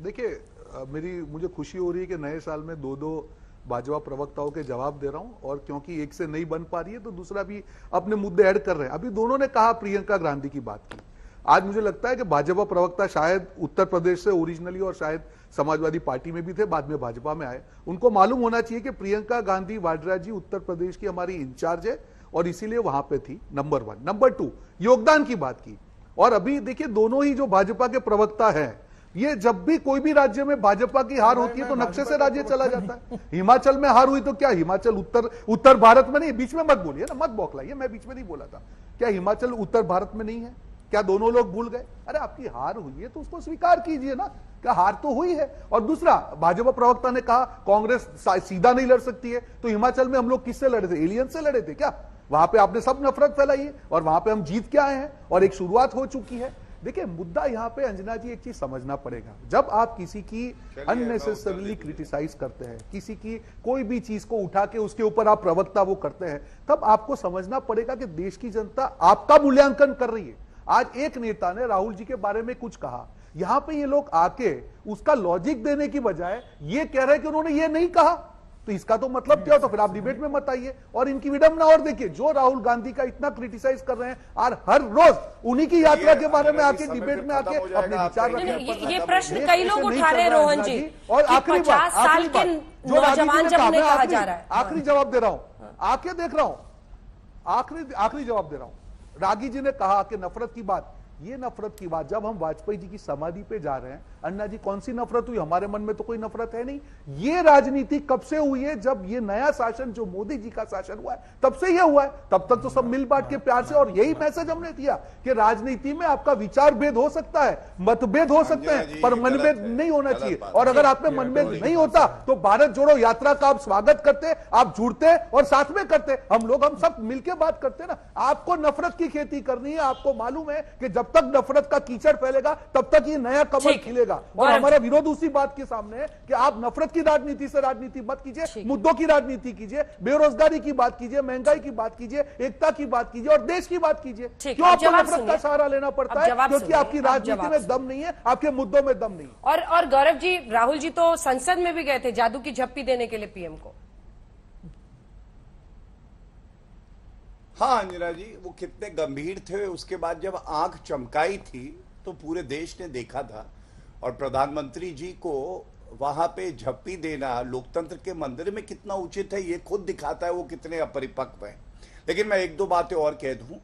देखिए मुझे खुशी हो रही है कि नए साल में दो भाजपा प्रवक्ताओं के जवाब दे रहा हूं, और क्योंकि एक से नहीं बन पा रही है तो दूसरा भी अपने मुद्दे ऐड कर रहे हैं। अभी दोनों ने कहा प्रियंका गांधी की बात की। आज मुझे लगता है कि भाजपा प्रवक्ता शायद उत्तर प्रदेश से ओरिजिनली और शायद समाजवादी पार्टी में भी थे, बाद में भाजपा में आए। उनको मालूम होना चाहिए कि प्रियंका गांधी वाड्रा जी उत्तर प्रदेश की हमारी इंचार्ज है और इसीलिए वहां पे थी, नंबर 1। नंबर 2, योगदान की बात की। और अभी देखिए दोनों ही जो भाजपा के प्रवक्ता है, ये जब भी कोई भी राज्य में भाजपा की हार होती है तो नक्शे से राज्य चला जाता है। हिमाचल में हार हुई तो क्या हिमाचल उत्तर भारत में नहीं? बीच में मत बोलिए ना, मत बौखलाइए, मैं बीच में नहीं बोला था। क्या हिमाचल उत्तर भारत में नहीं है? क्या दोनों लोग भूल गए? अरे आपकी हार हुई है तो उसको स्वीकार कीजिए ना, क्या हार तो हुई है। और दूसरा, भाजपा प्रवक्ता ने कहा कांग्रेस सीधा नहीं लड़ सकती है, तो हिमाचल में हम लोग किससे लड़े थे? एलियन से लड़े थे क्या? वहां पे आपने सब नफरत फैलाई है और वहां पे हम जीत के आए हैं और एक शुरुआत हो चुकी है। देखिए मुद्दा यहाँ पे अंजना जी एक चीज समझना पड़ेगा, जब आप किसी की अननेसेसरली क्रिटिसाइज करते हैं, किसी की कोई भी चीज को उठा के उसके ऊपर आप प्रवक्ता वो करते हैं, तब आपको समझना पड़ेगा कि देश की जनता आपका मूल्यांकन कर रही है। आज एक नेता ने राहुल जी के बारे में कुछ कहा, यहां पे ये लोग आके उसका लॉजिक देने की बजाय ये कह रहे हैं कि उन्होंने ये नहीं कहा, तो इसका तो मतलब क्या हो? तो फिर आप डिबेट में मत आइए। और इनकी विडंबना और देखिए, जो राहुल गांधी का इतना क्रिटिसाइज कर रहे हैं और हर रोज उन्हीं की यात्रा के बारे में आके डिबेट में आके अपने विचार रखने। ये प्रश्न कई लोग उठा रहे हैं रोहन जी, और 50 साल के नौजवान जब उन्हें कहा जा रहा है। आखिरी जवाब दे रहा हूं, आके देख रहा हूं, आखिरी जवाब दे रहा हूं। रागी जी ने कहा कि नफरत की बात, ये नफरत की बात जब हम वाजपेयी जी की समाधि पे जा रहे हैं, अन्ना जी कौन सी नफरत हुई? हमारे मन में तो कोई नफरत है नहीं। ये राजनीति कब से हुई है? जब ये नया शासन जो मोदी जी का शासन हुआ है तब से ये हुआ है। तब तक तो सब मिल बांट के प्यार से, और यही मैसेज हमने दिया कि राजनीति में आपका विचार भेद हो सकता है, मतभेद हो सकते हैं, पर मनभेद नहीं होना चाहिए। और अगर आप में मनभेद नहीं होता तो भारत जोड़ो यात्रा का आप स्वागत करते, आप जुड़ते और साथ में करते। हम सब मिलकर बात करते ना। आपको नफरत की खेती करनी है, आपको मालूम है कि जब तक नफरत का कीचड़ फैलेगा तब तक ये नया कमल खिलेगा। और हमारा विरोध उसी बात के सामने है कि आप नफरत की राजनीति से राजनीति मत कीजिए, मुद्दों की राजनीति कीजिए, बेरोजगारी की बात कीजिए, महंगाई की बात कीजिए, एकता की बात कीजिए और देश की बात कीजिए। क्यों आपको नफरत का सहारा लेना पड़ता है? क्योंकि आपकी राजनीति में दम नहीं है, आपके मुद्दों में दम नहीं। और गौरव जी, राहुल जी तो संसद में भी गए थे जादू की झप्पी देने के लिए पीएम को। हाँ अंजना जी, वो कितने गंभीर थे। उसके बाद जब आंख चमकाई थी तो पूरे देश ने देखा था, और प्रधानमंत्री जी को वहां पे झप्पी देना लोकतंत्र के मंदिर में कितना उचित है ये खुद दिखाता है वो कितने अपरिपक्व हैं। लेकिन मैं एक दो बातें और कह दूं,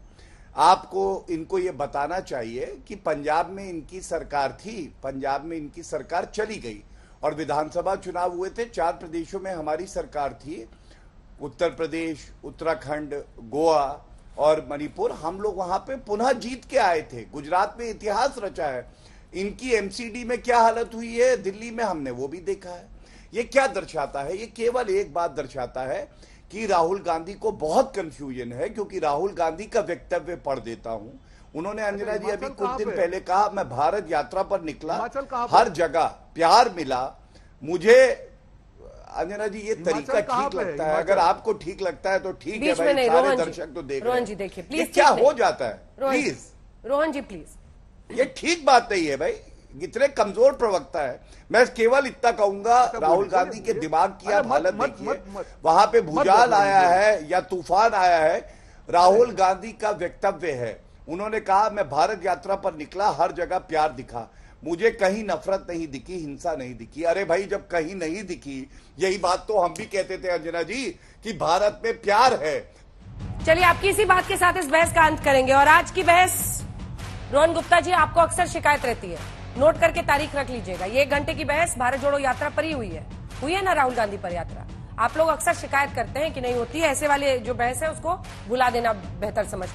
आपको इनको ये बताना चाहिए कि पंजाब में इनकी सरकार थी, पंजाब में इनकी सरकार चली गई और विधानसभा चुनाव हुए थे। 4 प्रदेशों में हमारी सरकार थी, उत्तर प्रदेश, उत्तराखंड, गोवा और मणिपुर। हम लोग वहां पे पुनः जीत के आए थे। गुजरात में इतिहास रचा है। इनकी एमसीडी में क्या हालत हुई है दिल्ली में, हमने वो भी देखा है। ये क्या दर्शाता है? ये केवल एक बात दर्शाता है कि राहुल गांधी को बहुत कंफ्यूजन है, क्योंकि राहुल गांधी का वक्तव्य पढ़ देता हूं। उन्होंने अंजना जी अभी कुछ दिन पहले कहा, मैं भारत यात्रा पर निकला, हर जगह प्यार मिला मुझे। अंजना जी ये तरीका ठीक लगता है? अगर आपको ठीक लगता है तो ठीक है भाई, सारे दर्शक तो देख रहे हैं। रोहन जी देखिए प्लीज, क्या हो जाता है? प्लीज रोहन जी प्लीज, ये ठीक बात नहीं है भाई। इतने कमजोर प्रवक्ता है। मैं केवल इतना कहूंगा, राहुल गांधी के दिमाग की आप हालत देखिए। वहां पे भूचाल आया है या तूफान आया है, राहुल गांधी का वक्तव्य है। उन्होंने कहा मैं भारत यात्रा पर निकला, हर जगह प्यार दिखा, मुझे कहीं नफरत नहीं दिखी, हिंसा नहीं दिखी। अरे भाई जब कहीं नहीं दिखी, यही बात तो हम भी कहते थे अंजना जी कि भारत में प्यार है। चलिए आपकी इसी बात के साथ इस बहस का अंत करेंगे। और आज की बहस, रोहन गुप्ता जी आपको अक्सर शिकायत रहती है, नोट करके तारीख रख लीजिएगा। ये 1 घंटे की बहस भारत जोड़ो यात्रा पर ही हुई है ना राहुल गांधी पर यात्रा। आप लोग अक्सर शिकायत करते हैं कि नहीं होती है, ऐसे वाले जो बहस है उसको भुला देना बेहतर समझते हैं।